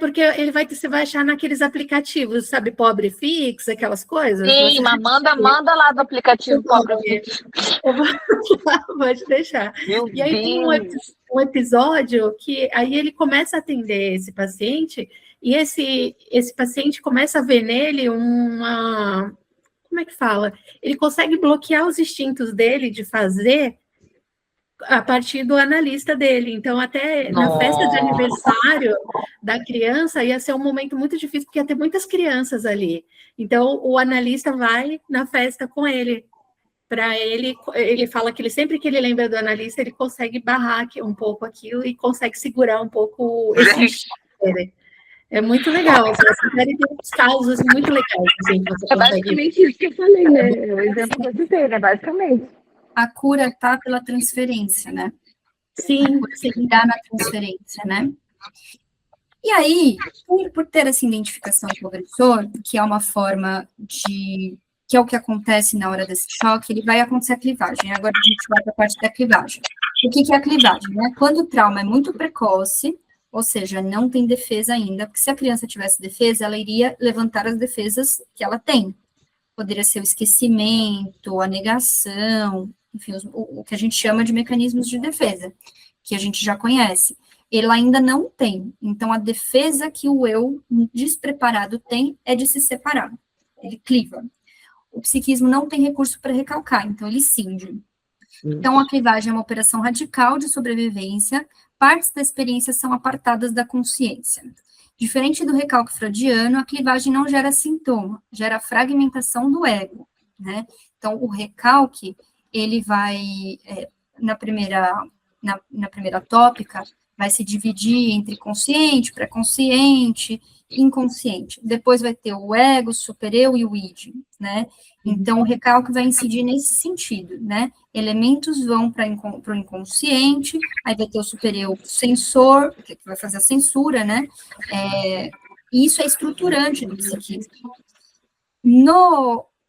porque você vai achar naqueles aplicativos, sabe, Pobre Fix, aquelas coisas. Sim, mas manda lá do aplicativo Pobre Fix. Eu vou te deixar. E aí tem um episódio que aí ele começa a atender esse paciente e esse paciente começa a ver nele uma... Como é que fala? Ele consegue bloquear os instintos dele de fazer a partir do analista dele. Então, até na festa de aniversário da criança, ia ser um momento muito difícil, porque ia ter muitas crianças ali. Então, o analista vai na festa com ele. Para ele fala que sempre que ele lembra do analista, ele consegue barrar um pouco aquilo e consegue segurar um pouco esse instinto dele. É muito legal. Essa série tem uns casos muito legais. Assim, que você basicamente isso que eu falei, né? É o exemplo que eu citei, né? Basicamente. A cura está pela transferência, né? Sim, sim. Dá na transferência, né? E aí, por ter essa identificação com o agressor, que é uma forma de... que é o que acontece na hora desse choque, ele vai acontecer a clivagem. Agora a gente vai para a parte da clivagem. O que é a clivagem? Né? Quando o trauma é muito precoce, ou seja, não tem defesa ainda, porque se a criança tivesse defesa, ela iria levantar as defesas que ela tem. Poderia ser o esquecimento, a negação, enfim, o que a gente chama de mecanismos de defesa, que a gente já conhece. Ele ainda não tem. Então, a defesa que o eu despreparado tem é de se separar. Ele cliva. O psiquismo não tem recurso para recalcar, então ele cinge. Então, a clivagem é uma operação radical de sobrevivência, partes da experiência são apartadas da consciência. Diferente do recalque freudiano, a clivagem não gera sintoma, gera fragmentação do ego, né? Então, o recalque, ele vai, na primeira tópica, vai se dividir entre consciente, pré-consciente, inconsciente. Depois vai ter o ego, o supereu e o id, né? Então, o recalque vai incidir nesse sentido, né? Elementos vão para o inconsciente, aí vai ter o supereu sensor, que vai fazer a censura, né? E isso é estruturante do psiquismo.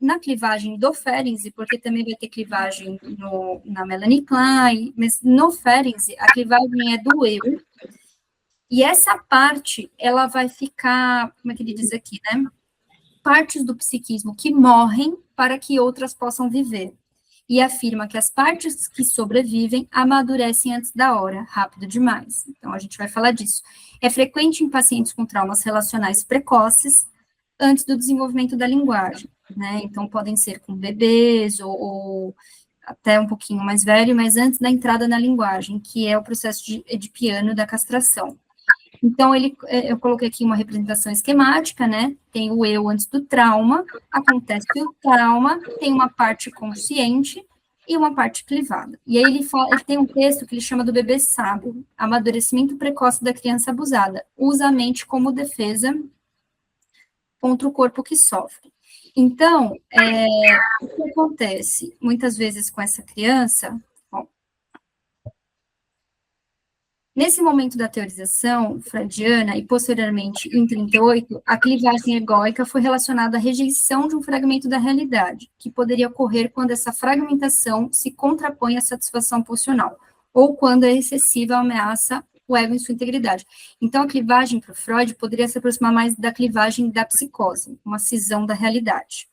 Na clivagem do Ferenczi, porque também vai ter clivagem na Melanie Klein, mas no Ferenczi, a clivagem é do eu, e essa parte, ela vai ficar, como é que ele diz aqui, né? Partes do psiquismo que morrem para que outras possam viver. E afirma que as partes que sobrevivem amadurecem antes da hora, rápido demais. Então, a gente vai falar disso. É frequente em pacientes com traumas relacionais precoces, antes do desenvolvimento da linguagem, né? Então, podem ser com bebês ou até um pouquinho mais velho, mas antes da entrada na linguagem, que é o processo edipiano da castração. Então, eu coloquei aqui uma representação esquemática, né? Tem o eu antes do trauma, acontece o trauma, tem uma parte consciente e uma parte clivada. E aí ele tem um texto que ele chama do bebê sábio, amadurecimento precoce da criança abusada, usa a mente como defesa contra o corpo que sofre. Então, o que acontece muitas vezes com essa criança? Bom, nesse momento da teorização freudiana e posteriormente em 38, a clivagem egóica foi relacionada à rejeição de um fragmento da realidade, que poderia ocorrer quando essa fragmentação se contrapõe à satisfação pulsional, ou quando a excessiva ameaça o ego em sua integridade. Então, a clivagem para o Freud poderia se aproximar mais da clivagem da psicose, uma cisão da realidade.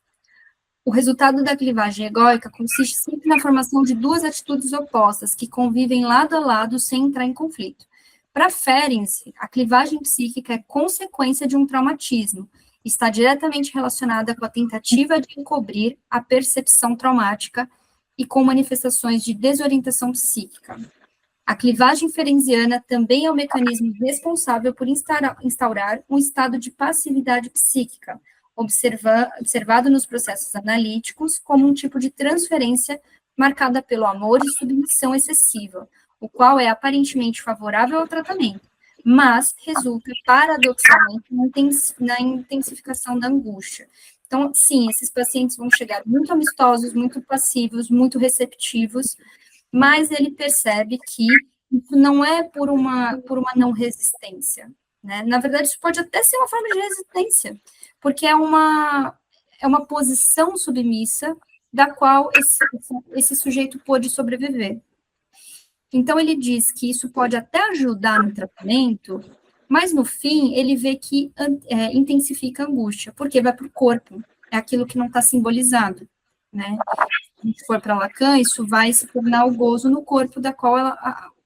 O resultado da clivagem egóica consiste sempre na formação de duas atitudes opostas, que convivem lado a lado sem entrar em conflito. Para Ferenczi, a clivagem psíquica é consequência de um traumatismo, está diretamente relacionada com a tentativa de encobrir a percepção traumática e com manifestações de desorientação psíquica. A clivagem ferenciana também é o mecanismo responsável por instaurar um estado de passividade psíquica, observado nos processos analíticos como um tipo de transferência marcada pelo amor e submissão excessiva, o qual é aparentemente favorável ao tratamento, mas resulta paradoxalmente na intensificação da angústia. Então, sim, esses pacientes vão chegar muito amistosos, muito passivos, muito receptivos, mas ele percebe que isso não é por uma não resistência, né? Na verdade, isso pode até ser uma forma de resistência, porque é uma posição submissa da qual esse sujeito pôde sobreviver. Então, ele diz que isso pode até ajudar no tratamento, mas, no fim, ele vê que intensifica a angústia, porque vai para o corpo, é aquilo que não está simbolizado, né? Se for para Lacan, isso vai se tornar o gozo no corpo, da qual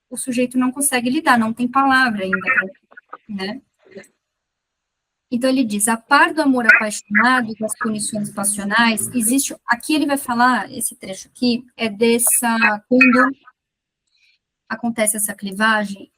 o sujeito não consegue lidar, não tem palavra ainda, né? Então, ele diz, a par do amor apaixonado e das punições passionais, existe, aqui ele vai falar, esse trecho aqui, quando acontece essa clivagem,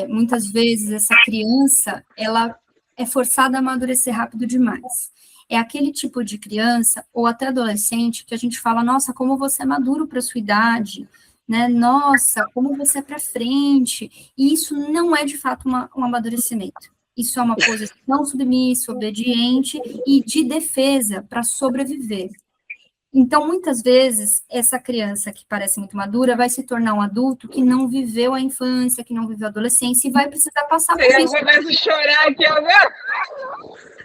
muitas vezes essa criança, ela é forçada a amadurecer rápido demais. É aquele tipo de criança, ou até adolescente, que a gente fala, nossa, como você é maduro para a sua idade, né? Nossa, como você é para frente. E isso não é, de fato, um amadurecimento. Isso é uma posição submissa, obediente e de defesa para sobreviver. Então, muitas vezes, essa criança que parece muito madura vai se tornar um adulto que não viveu a infância, que não viveu a adolescência e vai precisar passar por isso. Eu começo a chorar aqui agora.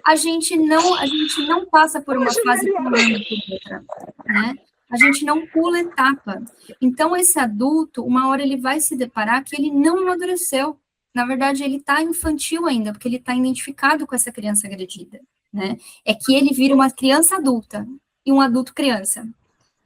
A gente não passa por uma fase pulando por outra, né? A gente não pula etapa. Então, esse adulto, uma hora ele vai se deparar que ele não amadureceu. Na verdade, ele está infantil ainda, porque ele está identificado com essa criança agredida, né? É que ele vira uma criança adulta e um adulto criança.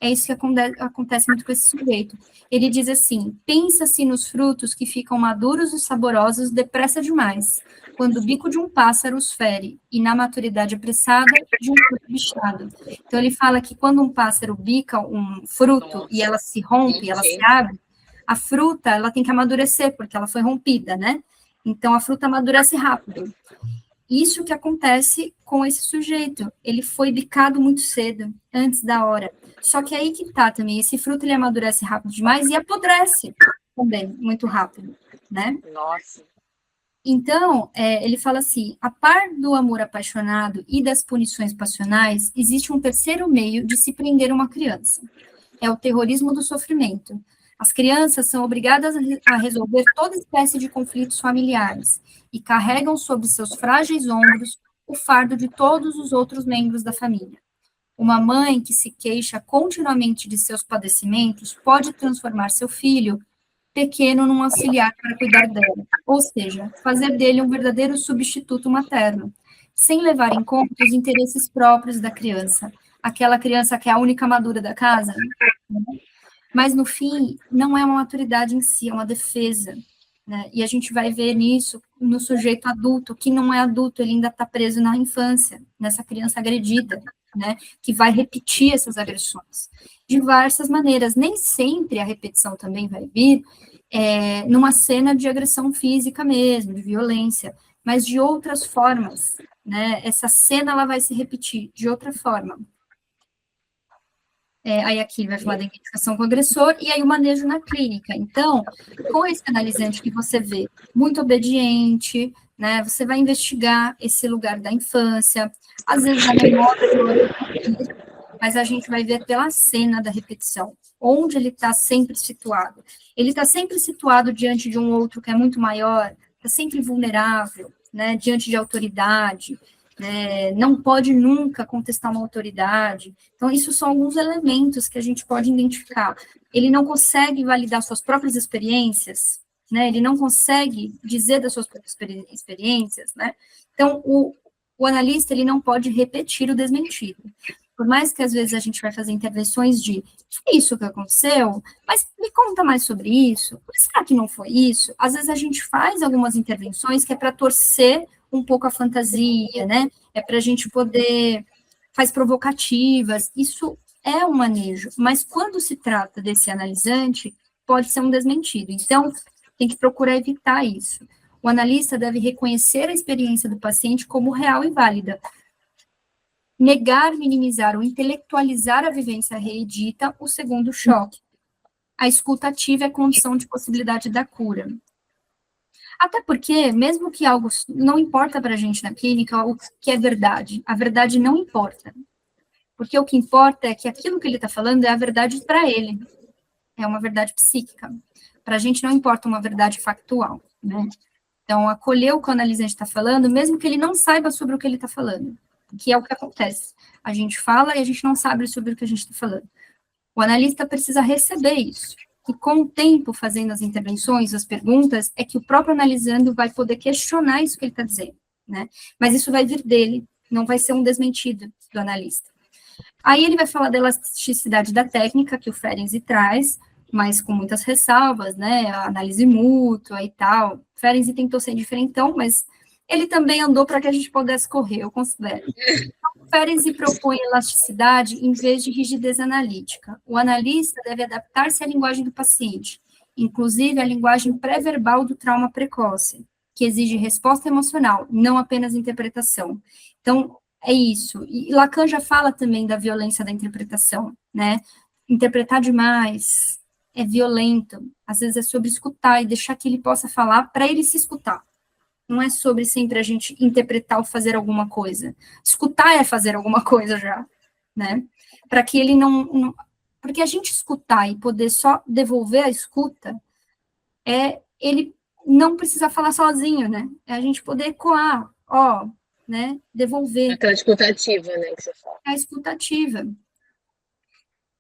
É isso que acontece muito com esse sujeito. Ele diz assim, pensa-se nos frutos que ficam maduros e saborosos depressa demais, quando o bico de um pássaro os fere, e na maturidade apressada de um fruto bichado. Então, ele fala que quando um pássaro bica um fruto e ela se rompe, ela se abre, a fruta, ela tem que amadurecer, porque ela foi rompida, né? Então, a fruta amadurece rápido. Isso que acontece com esse sujeito. Ele foi bicado muito cedo, antes da hora. Só que aí que tá também, esse fruto ele amadurece rápido demais e apodrece também, muito rápido, né? Nossa. Então, ele fala assim, a par do amor apaixonado e das punições passionais, existe um terceiro meio de se prender uma criança. É o terrorismo do sofrimento. As crianças são obrigadas a resolver toda espécie de conflitos familiares e carregam sobre seus frágeis ombros o fardo de todos os outros membros da família. Uma mãe que se queixa continuamente de seus padecimentos pode transformar seu filho pequeno num auxiliar para cuidar dela, ou seja, fazer dele um verdadeiro substituto materno, sem levar em conta os interesses próprios da criança, aquela criança que é a única madura da casa, né? Mas, no fim, não é uma maturidade em si, é uma defesa, né? E a gente vai ver nisso no sujeito adulto, que não é adulto, ele ainda está preso na infância, nessa criança agredida, né? Que vai repetir essas agressões de diversas maneiras. Nem sempre a repetição também vai vir numa cena de agressão física mesmo, de violência, mas de outras formas, né? Essa cena ela vai se repetir de outra forma. Aí aqui ele vai falar da identificação com o agressor, e aí o manejo na clínica. Então, com esse analisante que você vê muito obediente, né, você vai investigar esse lugar da infância, às vezes a memória, mas a gente vai ver pela cena da repetição, onde ele está sempre situado. Ele está sempre situado diante de um outro que é muito maior, está sempre vulnerável, né, diante de autoridade, não pode nunca contestar uma autoridade. Então, isso são alguns elementos que a gente pode identificar. Ele não consegue validar suas próprias experiências, né? Ele não consegue dizer das suas próprias experiências, né? Então, o analista, ele não pode repetir o desmentido. Por mais que, às vezes, a gente vai fazer intervenções de foi isso que aconteceu, mas me conta mais sobre isso, mas será que não foi isso? Às vezes, a gente faz algumas intervenções que é para torcer um pouco a fantasia, né? É para a gente poder faz provocativas. Isso é um manejo, mas quando se trata desse analisante, pode ser um desmentido. Então, tem que procurar evitar isso. O analista deve reconhecer a experiência do paciente como real e válida. Negar, minimizar ou intelectualizar a vivência reedita o segundo choque. A escuta ativa é condição de possibilidade da cura. Até porque, mesmo que algo não importa para a gente na clínica, o que é verdade, a verdade não importa. Porque o que importa é que aquilo que ele está falando é a verdade para ele. É uma verdade psíquica. Para a gente não importa uma verdade factual, né? Então, acolher o que o analisante está falando, mesmo que ele não saiba sobre o que ele está falando, que é o que acontece. A gente fala e a gente não sabe sobre o que a gente está falando. O analista precisa receber isso. E com o tempo, fazendo as intervenções, as perguntas, é que o próprio analisando vai poder questionar isso que ele está dizendo, né? Mas isso vai vir dele, não vai ser um desmentido do analista. Aí ele vai falar da elasticidade da técnica que o Ferenczi traz, mas com muitas ressalvas, né? A análise mútua e tal. Ferenczi tentou ser diferentão, mas ele também andou para que a gente pudesse correr, eu considero. Ferenczi propõe elasticidade em vez de rigidez analítica. O analista deve adaptar-se à linguagem do paciente, inclusive à linguagem pré-verbal do trauma precoce, que exige resposta emocional, não apenas interpretação. Então, é isso. E Lacan já fala também da violência da interpretação, né? Interpretar demais é violento. Às vezes é sobre escutar e deixar que ele possa falar para ele se escutar. Não é sobre sempre a gente interpretar ou fazer alguma coisa. Escutar é fazer alguma coisa já, né? para que ele não... Porque a gente escutar e poder só devolver a escuta, ele não precisa falar sozinho, né? É a gente poder ecoar, né? Devolver. Aquela escutativa, né, que você fala. A escutativa.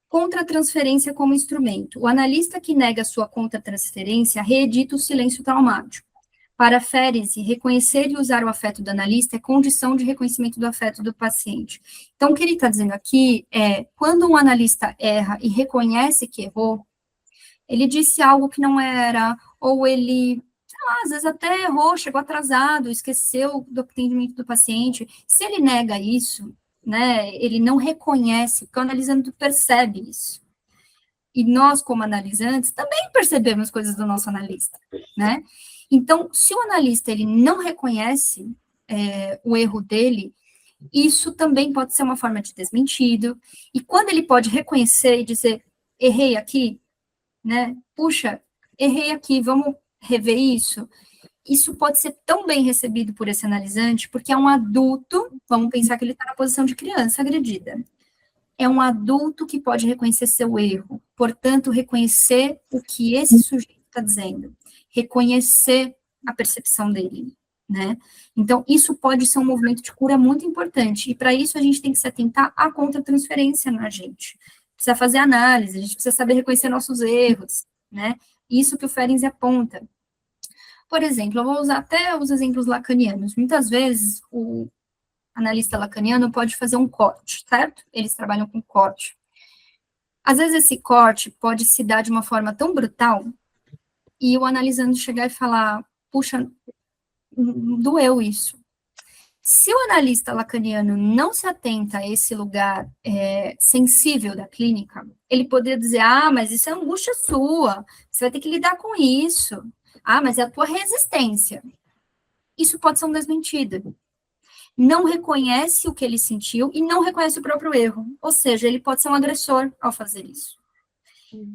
Contra-transferência como instrumento. O analista que nega sua contra-transferência reedita o silêncio traumático. Para Ferese, reconhecer e usar o afeto do analista é condição de reconhecimento do afeto do paciente. Então, o que ele está dizendo aqui é, quando um analista erra e reconhece que errou, ele disse algo que não era, ou ele, sei lá, às vezes até errou, chegou atrasado, esqueceu do atendimento do paciente. Se ele nega isso, né, ele não reconhece, porque o analisando percebe isso. E nós, como analisantes, também percebemos coisas do nosso analista, né? Então, se o analista ele não reconhece o erro dele, isso também pode ser uma forma de desmentido. E quando ele pode reconhecer e dizer, errei aqui, né? Puxa, errei aqui, vamos rever isso. Isso pode ser tão bem recebido por esse analisante, porque é um adulto, vamos pensar que ele está na posição de criança agredida. É um adulto que pode reconhecer seu erro, portanto, reconhecer o que esse sujeito está dizendo, reconhecer a percepção dele, né? Então, isso pode ser um movimento de cura muito importante, e para isso a gente tem que se atentar à contra-transferência na gente. Precisa fazer análise, a gente precisa saber reconhecer nossos erros, né? Isso que o Ferese aponta. Por exemplo, eu vou usar até os exemplos lacanianos. Muitas vezes, o analista lacaniano pode fazer um corte, certo? Eles trabalham com corte. Às vezes, esse corte pode se dar de uma forma tão brutal, e o analisando chegar e falar, puxa, doeu isso. Se o analista lacaniano não se atenta a esse lugar sensível da clínica, ele poderia dizer, mas isso é angústia sua, você vai ter que lidar com isso. Mas é a tua resistência. Isso pode ser um desmentido. Não reconhece o que ele sentiu e não reconhece o próprio erro. Ou seja, ele pode ser um agressor ao fazer isso.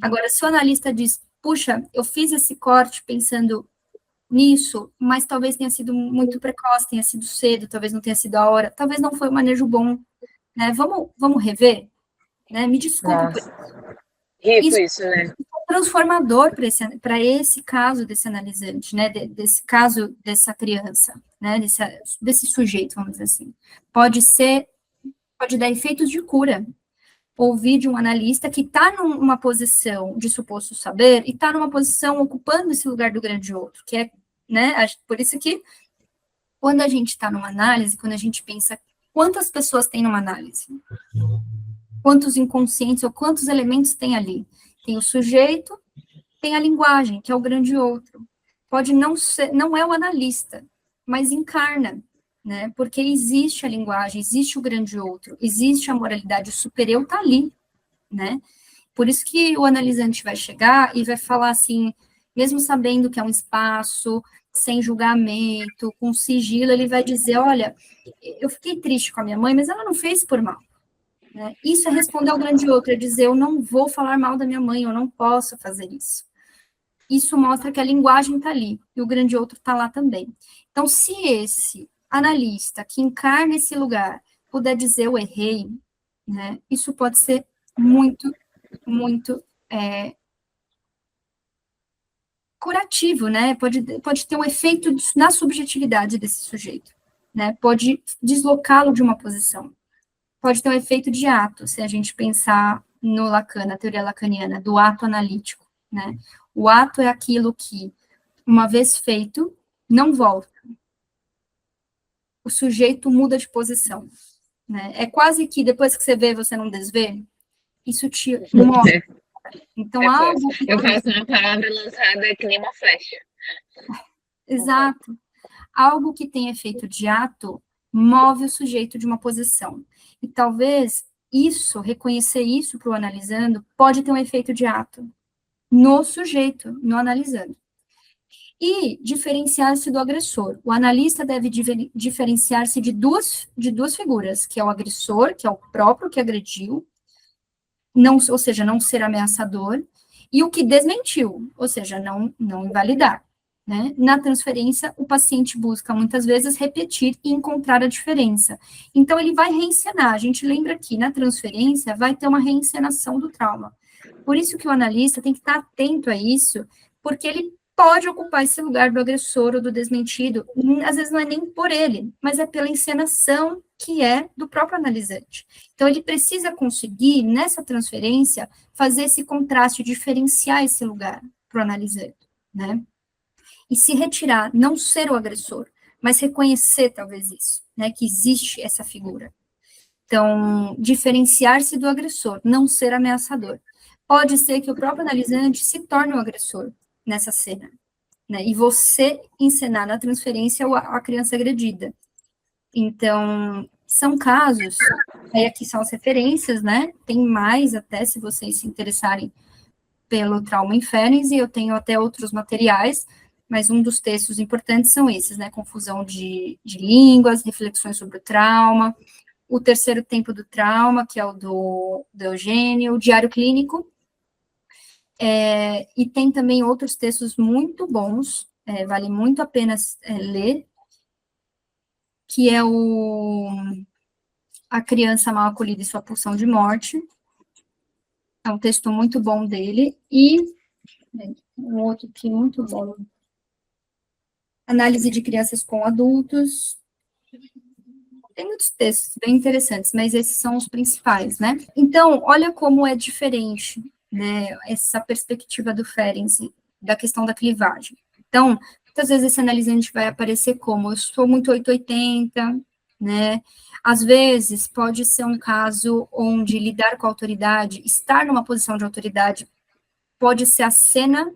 Agora, se o analista diz, puxa, eu fiz esse corte pensando nisso, mas talvez tenha sido muito precoce, tenha sido cedo, talvez não tenha sido a hora, talvez não foi um manejo bom, né? Vamos rever? Né? Me desculpe por isso. Rico isso, né? É transformador para esse caso desse analisante, né? Desse caso dessa criança, né? Desse sujeito, vamos dizer assim. Pode dar efeitos de cura. Ouvir de um analista que está numa posição de suposto saber e está numa posição ocupando esse lugar do grande outro, que é, né, por isso que quando a gente está numa análise, quando a gente pensa quantas pessoas tem numa análise, quantos inconscientes ou quantos elementos tem ali, tem o sujeito, tem a linguagem, que é o grande outro, pode não é o analista, mas encarna, né? Porque existe a linguagem, existe o grande outro, existe a moralidade, o super-eu está ali, né? Por isso que o analisante vai chegar e vai falar assim, mesmo sabendo que é um espaço, sem julgamento, com sigilo, ele vai dizer, olha, eu fiquei triste com a minha mãe, mas ela não fez por mal. Né? Isso é responder ao grande outro, é dizer, eu não vou falar mal da minha mãe, eu não posso fazer isso. Isso mostra que a linguagem está ali, e o grande outro está lá também. Então, se esse analista que encarna esse lugar puder dizer eu errei, né, isso pode ser muito, muito curativo, né, pode ter um efeito na subjetividade desse sujeito, né, pode deslocá-lo de uma posição, pode ter um efeito de ato, se a gente pensar no Lacan, na teoria lacaniana, do ato analítico, né, o ato é aquilo que, uma vez feito, não volta. O sujeito muda de posição, né? É quase que depois que você vê, você não desvê. Isso te mostra. Então, algo que... Eu faço uma palavra lançada que nem uma flecha. Exato. Algo que tem efeito de ato move o sujeito de uma posição. E talvez isso, reconhecer isso para o analisando, pode ter um efeito de ato no sujeito, no analisando. E diferenciar-se do agressor. O analista deve diferenciar-se de duas figuras, que é o agressor, que é o próprio que agrediu, ou seja, não ser ameaçador, e o que desmentiu, ou seja, não invalidar. né? Na transferência, o paciente busca, muitas vezes, repetir e encontrar a diferença. Então, ele vai reencenar. A gente lembra que, na transferência, vai ter uma reencenação do trauma. Por isso que o analista tem que estar atento a isso, porque ele pode ocupar esse lugar do agressor ou do desmentido, às vezes não é nem por ele, mas é pela encenação que é do próprio analisante. Então, ele precisa conseguir, nessa transferência, fazer esse contraste, diferenciar esse lugar para o analisante, né? E se retirar, não ser o agressor, mas reconhecer, talvez, isso, né? Que existe essa figura. Então, diferenciar-se do agressor, não ser ameaçador. Pode ser que o próprio analisante se torne o agressor nessa cena, né? E você encenar na transferência a criança agredida. Então, são casos, aí aqui são as referências, né? Tem mais até, se vocês se interessarem pelo trauma em Ferenczi, e eu tenho até outros materiais, mas um dos textos importantes são esses, né? Confusão de línguas, reflexões sobre o trauma, o terceiro tempo do trauma, que é o do Eugênio, o diário clínico, e tem também outros textos muito bons, vale muito a pena ler, que é A Criança Mal Acolhida e Sua Pulsão de Morte, é um texto muito bom dele, e um outro que é muito bom, Análise de Crianças com Adultos, tem muitos textos bem interessantes, mas esses são os principais, né? Então, olha como é diferente, né, essa perspectiva do Ferenczi, da questão da clivagem. Então, muitas vezes esse analisante vai aparecer como, eu sou muito 880, né? Às vezes, pode ser um caso onde lidar com a autoridade, estar numa posição de autoridade, pode ser a cena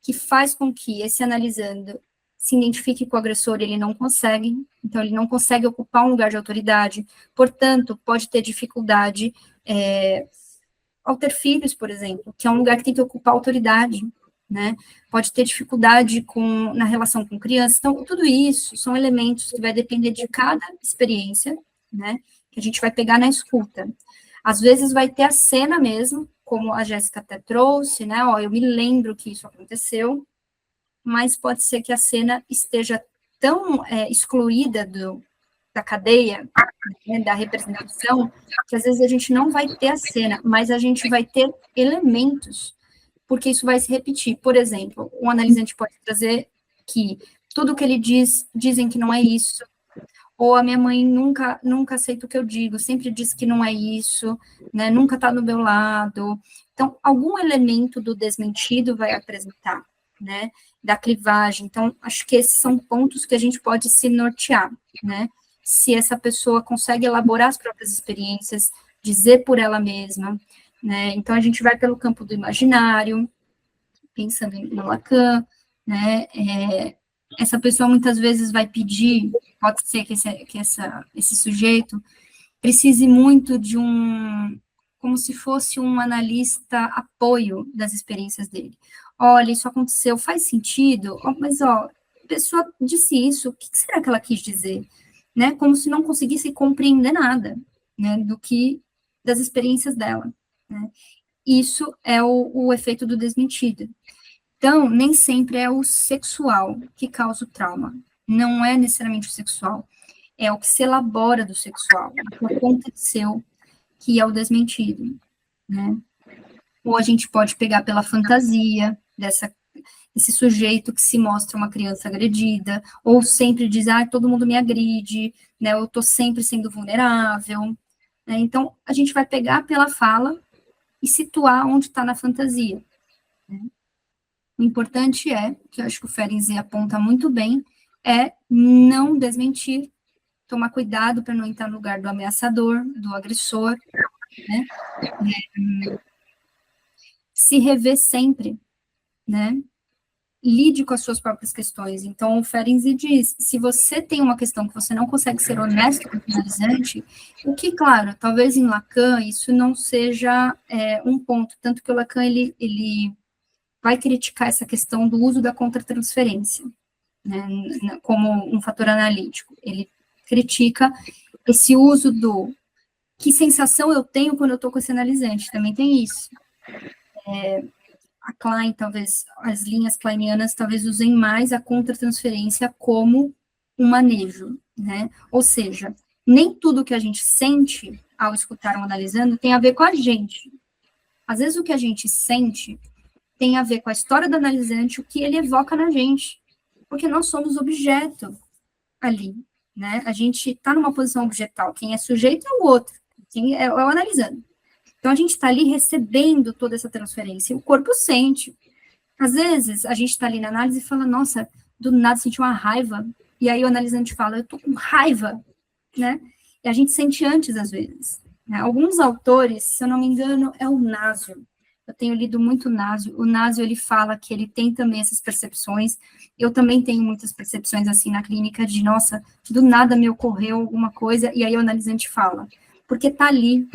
que faz com que esse analisando se identifique com o agressor, ele não consegue, então ele não consegue ocupar um lugar de autoridade, portanto, pode ter dificuldade ao ter filhos, por exemplo, que é um lugar que tem que ocupar autoridade, né? Pode ter dificuldade na relação com crianças. Então, tudo isso são elementos que vai depender de cada experiência, né? Que a gente vai pegar na escuta. Às vezes vai ter a cena mesmo, como a Jéssica até trouxe, né? Ó, eu me lembro que isso aconteceu, mas pode ser que a cena esteja tão excluída da cadeia, né, da representação, que às vezes a gente não vai ter a cena, mas a gente vai ter elementos, porque isso vai se repetir. Por exemplo, o analisante pode trazer que tudo que ele diz, dizem que não é isso, ou a minha mãe nunca aceita o que eu digo, sempre diz que não é isso, né, nunca está do meu lado. Então, algum elemento do desmentido vai apresentar, né, da clivagem. Então, acho que esses são pontos que a gente pode se nortear, né, se essa pessoa consegue elaborar as próprias experiências, dizer por ela mesma, né, então a gente vai pelo campo do imaginário, pensando no Lacan, né, essa pessoa muitas vezes vai pedir, pode ser que esse sujeito precise muito de como se fosse um analista apoio das experiências dele. Olha, isso aconteceu, faz sentido? Mas, a pessoa disse isso, o que será que ela quis dizer? Né? Como se não conseguisse compreender nada, né, das experiências dela, né? Isso é o efeito do desmentido. Então, nem sempre é o sexual que causa o trauma. Não é necessariamente o sexual. É o que se elabora do sexual, o que aconteceu, que é o desmentido, né? Ou a gente pode pegar pela fantasia esse sujeito que se mostra uma criança agredida, ou sempre diz, todo mundo me agride, né? Eu estou sempre sendo vulnerável, né? Então, a gente vai pegar pela fala e situar onde está na fantasia, né? O importante que eu acho que o Ferenczi aponta muito bem, é não desmentir, tomar cuidado para não entrar no lugar do ameaçador, do agressor, né? Se rever sempre, né? Lide com as suas próprias questões. Então, o Ferenczi diz, se você tem uma questão que você não consegue ser honesto com o analisante, o que, claro, talvez em Lacan isso não seja um ponto, tanto que o Lacan, ele vai criticar essa questão do uso da contratransferência, né, como um fator analítico. Ele critica esse uso que sensação eu tenho quando eu estou com esse analisante, também tem isso. a Klein, talvez, as linhas kleinianas talvez usem mais a contratransferência como um manejo, né? Ou seja, nem tudo que a gente sente ao escutar um analisando tem a ver com a gente. Às vezes o que a gente sente tem a ver com a história do analisante, o que ele evoca na gente, porque nós somos objeto ali, né? A gente está numa posição objetal, quem é sujeito é o outro, quem é o analisando. Então, a gente está ali recebendo toda essa transferência, e o corpo sente. Às vezes, a gente está ali na análise e fala, nossa, do nada senti uma raiva, e aí o analisante fala, eu tô com raiva, né? E a gente sente antes, às vezes. Né? Alguns autores, se eu não me engano, é o Nasio. Eu tenho lido muito o Nasio. O Nasio, ele fala que ele tem também essas percepções. Eu também tenho muitas percepções, assim, na clínica, de, nossa, do nada me ocorreu alguma coisa, e aí o analisante fala. Porque tá ali,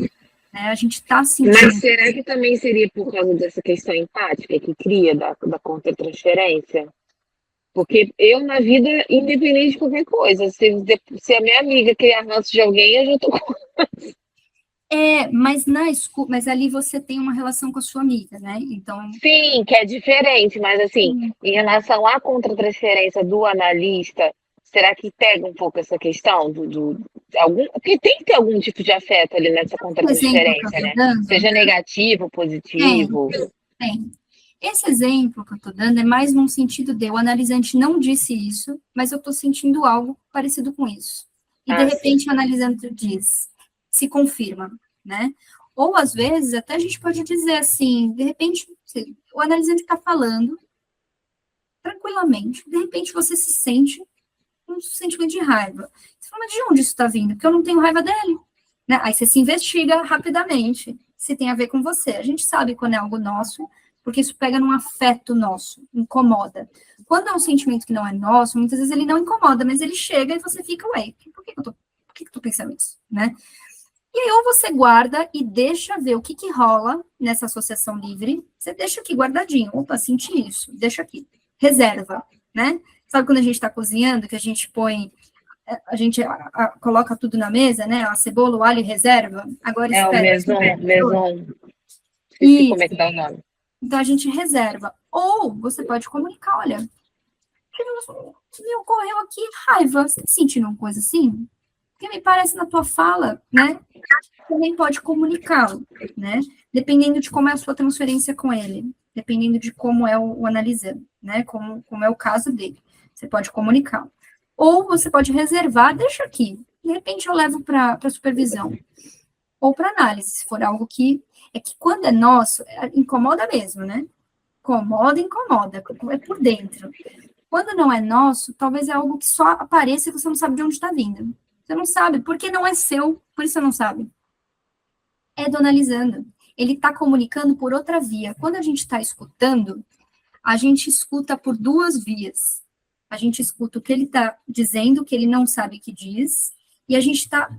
né? A gente está sentindo. Mas será que também seria por causa dessa questão empática que cria da contratransferência? Porque eu, na vida, independente de qualquer coisa, se a minha amiga criar ranço de alguém, eu já tô com... Mas ali você tem uma relação com a sua amiga, né? Então. Sim, que é diferente, mas assim, em relação à contratransferência do analista, será que pega um pouco essa questão porque tem que ter algum tipo de afeto ali nessa contratransferência, né? Seja negativo, positivo. Tem. Esse exemplo que eu estou dando é mais num sentido de o analisante não disse isso, mas eu estou sentindo algo parecido com isso. E, de repente, o analisante diz, se confirma, né? Ou, às vezes, até a gente pode dizer assim, de repente, o analisante está falando tranquilamente, de repente você se sente um sentimento de raiva. Você fala, mas de onde isso está vindo? Porque eu não tenho raiva dele. Né? Aí você se investiga rapidamente, se tem a ver com você. A gente sabe quando é algo nosso, porque isso pega num afeto nosso, incomoda. Quando é um sentimento que não é nosso, muitas vezes ele não incomoda, mas ele chega e você fica, ué, por que eu tô pensando isso, né? E aí, ou você guarda e deixa ver o que rola nessa associação livre, você deixa aqui guardadinho, opa, senti isso, deixa aqui, reserva, né? Sabe quando a gente está cozinhando, que a gente põe, a gente coloca tudo na mesa, né? A cebola, o alho e reserva, agora espera. É o maison. Esqueci como é que dá o nome. Então, a gente reserva. Ou você pode comunicar, olha, me ocorreu aqui raiva. Você está sentindo uma coisa assim? Porque me parece na tua fala, né? Também pode comunicá-lo, né? Dependendo de como é a sua transferência com ele. Dependendo de como é o analisando, né? Como é o caso dele. Você pode comunicar. Ou você pode reservar, deixa aqui. De repente eu levo para supervisão. Ou para análise, se for algo que... É que quando é nosso, incomoda mesmo, né? Incomoda, é por dentro. Quando não é nosso, talvez é algo que só apareça e você não sabe de onde está vindo. Você não sabe, porque não é seu, por isso você não sabe. É do analisando. Ele está comunicando por outra via. Quando a gente está escutando, a gente escuta por duas vias. A gente escuta o que ele está dizendo, o que ele não sabe que diz, e a gente está...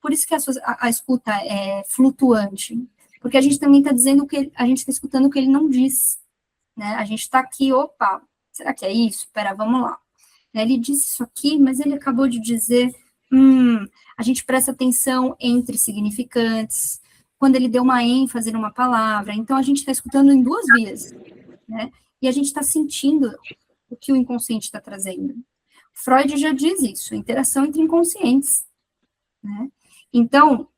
Por isso que a escuta é flutuante. Porque a gente também está dizendo que a gente está escutando o que ele não diz. Né? A gente está aqui, opa, será que é isso? Espera, vamos lá. Ele disse isso aqui, mas ele acabou de dizer, a gente presta atenção entre significantes, quando ele deu uma ênfase numa palavra, então a gente está escutando em duas vias, né? E a gente está sentindo o que o inconsciente está trazendo. Freud já diz isso, interação entre inconscientes, né? Então,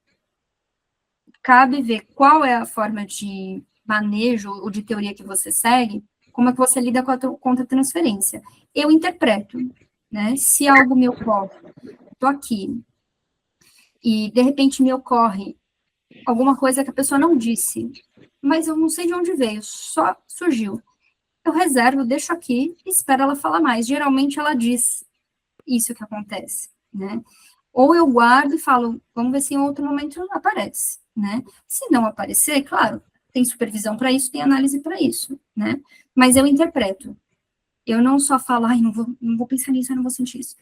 cabe ver qual é a forma de manejo ou de teoria que você segue, como é que você lida com a contratransferência. Eu interpreto, né? Se algo me ocorre, estou aqui, e de repente me ocorre alguma coisa que a pessoa não disse, mas eu não sei de onde veio, só surgiu. Eu reservo, deixo aqui e espero ela falar mais. Geralmente ela diz isso que acontece, né? Ou eu guardo e falo, vamos ver se em outro momento aparece, né? Se não aparecer, claro, tem supervisão para isso, tem análise para isso, né? Mas eu interpreto. Eu não só falo, não vou pensar nisso, eu não vou sentir isso.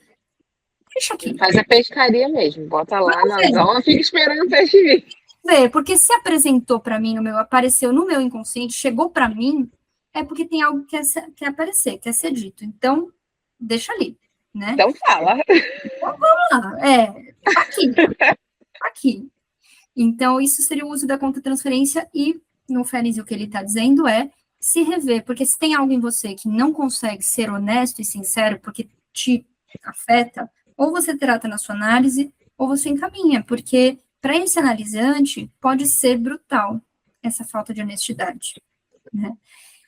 Deixa aqui. Faz a pescaria mesmo, bota lá na zona, fica esperando o peixe vir. Porque se apresentou para mim, apareceu no meu inconsciente, chegou para mim, é porque tem algo que quer aparecer, quer ser dito. Então, deixa ali, né? Então fala. Então, vamos lá. Aqui. Então, isso seria o uso da contratransferência e, no Ferenczi, o que ele está dizendo é se rever, porque se tem algo em você que não consegue ser honesto e sincero, porque te afeta, ou você trata na sua análise, ou você encaminha, porque para esse analisante pode ser brutal essa falta de honestidade, né?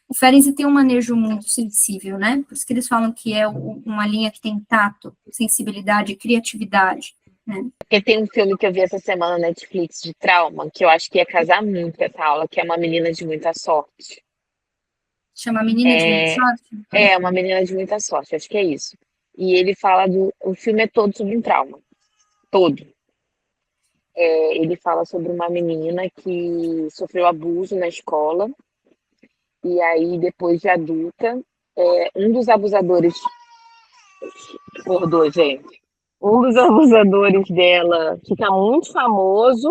O Ferenczi tem um manejo muito sensível, né? Por isso que eles falam que é uma linha que tem tato, sensibilidade e criatividade, né? Porque tem um filme que eu vi essa semana na Netflix de trauma, que eu acho que ia casar muito com essa aula, que é Uma Menina de Muita Sorte. Chama Menina de Muita Sorte? É, Uma Menina de Muita Sorte, acho que é isso. E ele fala o filme é todo sobre um trauma. Todo. Ele fala sobre uma menina que sofreu abuso na escola, e aí, depois de adulta, um dos abusadores. Acordou, gente. Um dos abusadores dela fica muito famoso,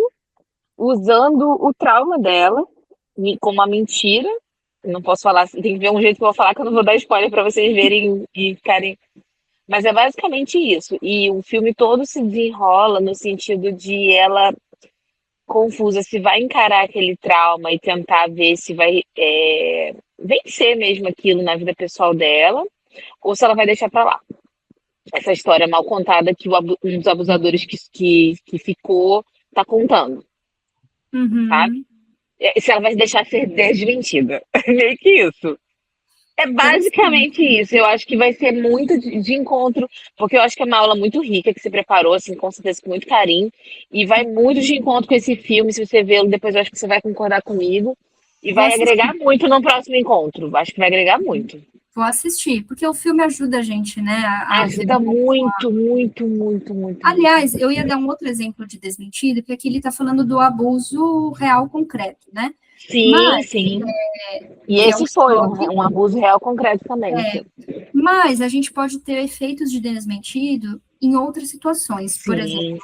usando o trauma dela como uma mentira. Não posso falar, tem que ver um jeito que eu vou falar, que eu não vou dar spoiler para vocês verem e ficarem. Mas é basicamente isso. E o filme todo se desenrola no sentido de ela confusa se vai encarar aquele trauma e tentar ver se vai vencer mesmo aquilo na vida pessoal dela, ou se ela vai deixar para lá. Essa história mal contada que um dos abusadores que ficou tá contando, sabe? Se ela vai deixar ser desmentida. Meio que isso. É basicamente isso. Eu acho que vai ser muito de encontro, porque eu acho que é uma aula muito rica que você preparou, assim, com certeza com muito carinho, e vai muito de encontro com esse filme. Se você vê-lo depois, eu acho que você vai concordar comigo e vai agregar muito no próximo encontro. Acho que vai agregar muito. Vou assistir, porque o filme ajuda a gente, né? Ajuda muito, muito, muito, muito. Aliás, eu ia dar um outro exemplo de desmentido, que aqui ele está falando do abuso real concreto, né? Sim, mas, sim. E esse foi um abuso real concreto também. Mas a gente pode ter efeitos de desmentido em outras situações, por exemplo,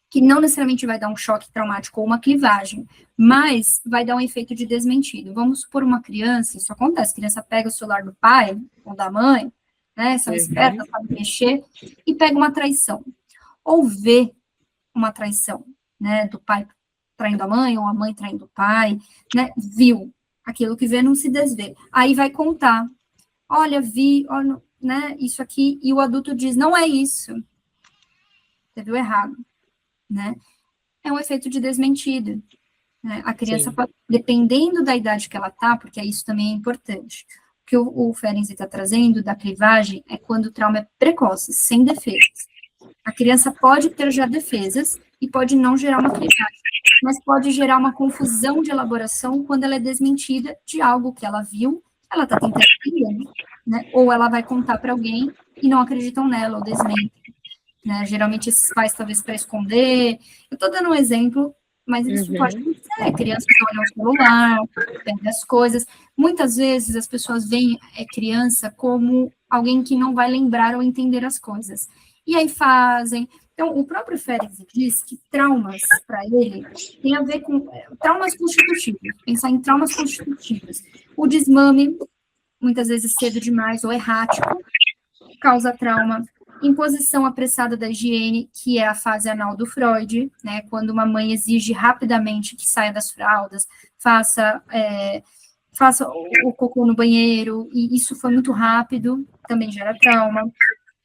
que não necessariamente vai dar um choque traumático ou uma clivagem, mas vai dar um efeito de desmentido. Vamos supor uma criança, isso acontece, a criança pega o celular do pai ou da mãe, né, são espertas, sabem mexer, e pega uma traição. Ou vê uma traição, né, do pai traindo a mãe, ou a mãe traindo o pai, né, viu. Aquilo que vê não se desvê. Aí vai contar, olha, vi, olha, né, isso aqui, e o adulto diz, não é isso, você viu errado, né? É um efeito de desmentido, né? A criança, dependendo da idade que ela tá, porque isso também é importante, o que o Ferenczi está trazendo da clivagem é quando o trauma é precoce, sem defesas. A criança pode ter já defesas e pode não gerar uma clivagem, mas pode gerar uma confusão de elaboração quando ela é desmentida de algo que ela viu, ela está tentando entender, né? Ou ela vai contar para alguém e não acreditam nela, ou desmentem. Né? Geralmente esses pais, talvez para esconder. Eu estou dando um exemplo, mas isso pode acontecer. Crianças olham o celular, pegam as coisas. Muitas vezes as pessoas veem criança como alguém que não vai lembrar ou entender as coisas. E aí fazem. Então, o próprio Ferenczi diz que traumas, para ele, tem a ver com traumas constitutivos. Pensar em traumas constitutivos. O desmame, muitas vezes cedo demais ou errático, causa trauma. Imposição apressada da higiene, que é a fase anal do Freud, né, quando uma mãe exige rapidamente que saia das fraldas, faça o cocô no banheiro, e isso foi muito rápido, também gera trauma.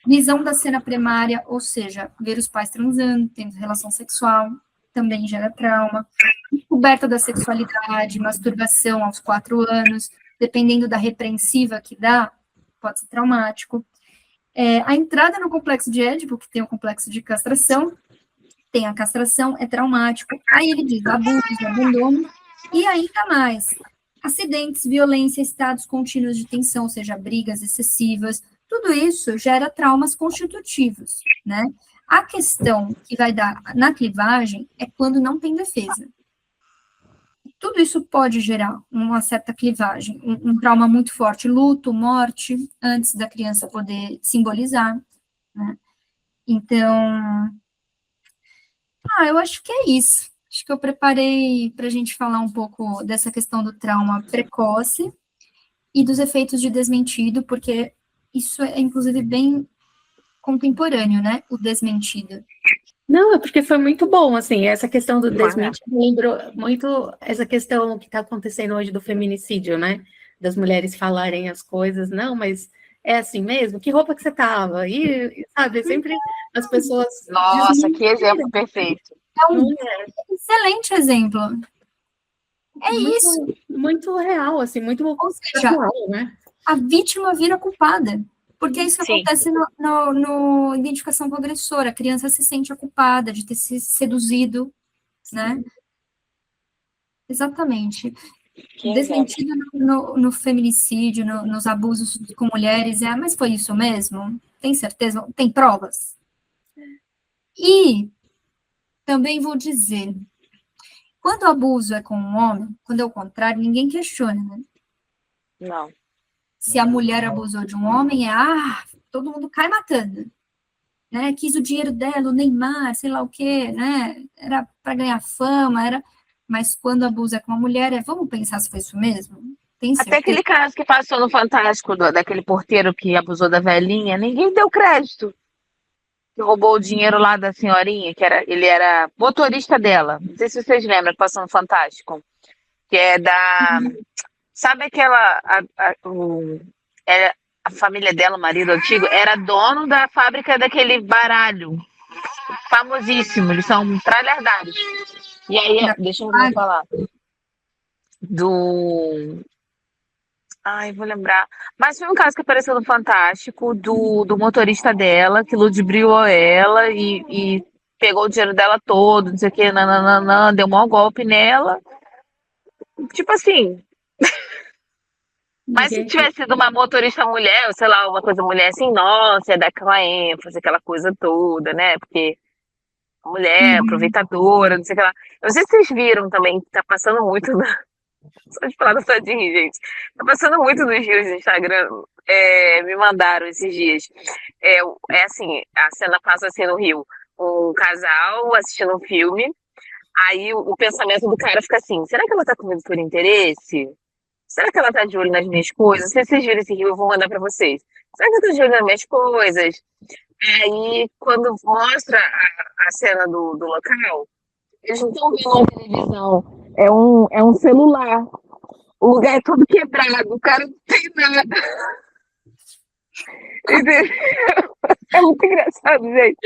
Visão da cena primária, ou seja, ver os pais transando, tendo relação sexual, também gera trauma. Descoberta da sexualidade, masturbação aos 4 anos, dependendo da repreensiva que dá, pode ser traumático. A entrada no complexo de Édipo, que tem o complexo de castração, tem a castração, é traumático. Aí ele diz abuso, abandono, e ainda mais, acidentes, violência, estados contínuos de tensão, ou seja, brigas excessivas, tudo isso gera traumas constitutivos, né? A questão que vai dar na clivagem é quando não tem defesa. Tudo isso pode gerar uma certa clivagem, um trauma muito forte, luto, morte, antes da criança poder simbolizar, né? Então, eu acho que é isso. Acho que eu preparei para a gente falar um pouco dessa questão do trauma precoce e dos efeitos de desmentido, porque isso é, inclusive, bem contemporâneo, né? O desmentido. Não, é porque foi muito bom, assim, essa questão do desmentido lembrou muito essa questão que está acontecendo hoje do feminicídio, né? das mulheres falarem as coisas, não, mas é assim mesmo? Que roupa que você tava? E sabe, sempre as pessoas... Nossa, que exemplo perfeito. É um excelente exemplo. É muito, isso. Muito real, assim, muito Ou seja, atual, né? a vítima vira culpada. Porque isso Sim. acontece no identificação com o agressor. A criança se sente a culpada de ter se seduzido, né? Exatamente. Que Desmentido no feminicídio, nos abusos com mulheres, mas foi isso mesmo? Tem certeza? Tem provas? E também vou dizer, quando o abuso é com um homem, quando é o contrário, ninguém questiona, né? Não. Se a mulher abusou de um homem, todo mundo cai matando. Né? Quis o dinheiro dela, o Neymar, sei lá o quê, né? Era para ganhar fama, mas quando abusa com uma mulher, vamos pensar se foi isso mesmo? Tem certeza? Até aquele caso que passou no Fantástico, daquele porteiro que abusou da velhinha, ninguém deu crédito. Que roubou o dinheiro lá da senhorinha, ele era motorista dela. Não sei se vocês lembram que passou no Fantástico. Que é da... Sabe aquela... A família dela, o marido antigo, era dono da fábrica daquele baralho. Famosíssimo, eles são trilhardários. E aí, deixa eu falar. Ai, vou lembrar. Mas foi um caso que apareceu no Fantástico do motorista dela, que ludibriou ela e pegou o dinheiro dela todo, não sei o que, nananana, deu um mau golpe nela. Tipo assim. Mas se tivesse sido uma motorista mulher, ou sei lá, uma coisa mulher assim, nossa, ia dar aquela ênfase, aquela coisa toda, né? Porque mulher, aproveitadora, não sei o que lá. Eu não sei se vocês viram também, que tá passando muito Só de falar da Sadinha, gente. Tá passando muito nos rios do Instagram. Me mandaram esses dias. É assim, a cena passa assim no Rio. Um casal assistindo um filme. Aí o pensamento do cara fica assim: será que ela tá comigo por interesse? Será que ela tá de olho nas minhas coisas? Não sei se vocês viram esse rio, eu vou mandar pra vocês. Será que ela tá de olho nas minhas coisas? Aí, quando mostra a cena do local, eles não estão vendo uma televisão. É um celular. O lugar é todo quebrado, o cara não tem nada. Entendeu? É muito engraçado, gente.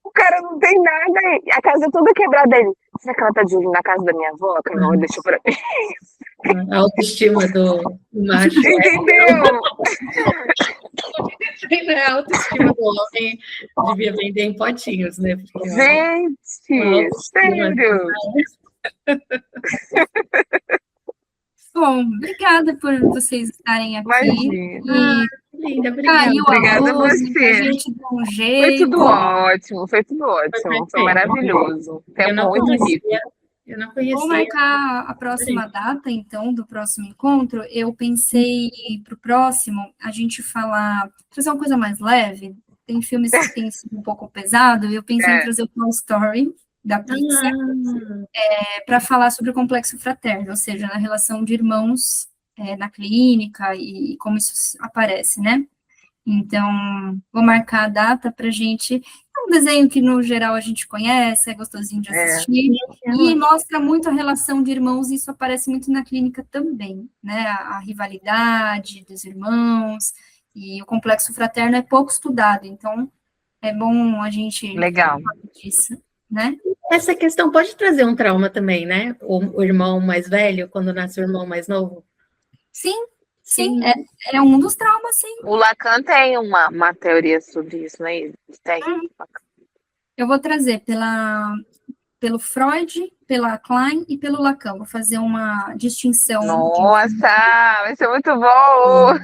O cara não tem nada, a casa é toda quebrada. Ele, será que ela tá de olho na casa da minha avó? Que não deixou pra mim. A autoestima do macho. Entendeu? A autoestima do homem devia vender em potinhos, né? Porque, gente, sério. Bom, obrigada por vocês estarem aqui. Imagina. Linda, obrigada. Obrigada a você. A gente dá um jeito. Foi tudo ótimo. Foi maravilhoso. Tempo muito rico. Eu não conhecia. Vamos marcar a próxima data, então, do próximo encontro. Eu pensei para o próximo a gente trazer uma coisa mais leve. Tem filmes que têm sido um pouco pesado. Eu pensei em trazer o Toy Story da Pixar para falar sobre o complexo fraterno, ou seja, na relação de irmãos na clínica e como isso aparece, né? Então, vou marcar a data para a gente... É um desenho que, no geral, a gente conhece, é gostosinho de assistir, e mostra muito a relação de irmãos, e isso aparece muito na clínica também, né? A rivalidade dos irmãos, e o complexo fraterno é pouco estudado, então é bom a gente... Legal. falar disso, né? Essa questão pode trazer um trauma também, né? O irmão mais velho, quando nasce o irmão mais novo? Sim, é um dos traumas, sim. O Lacan tem uma teoria sobre isso, né? Tem. Eu vou trazer pelo Freud, pela Klein e pelo Lacan. Vou fazer uma distinção. Nossa, vai ser muito bom!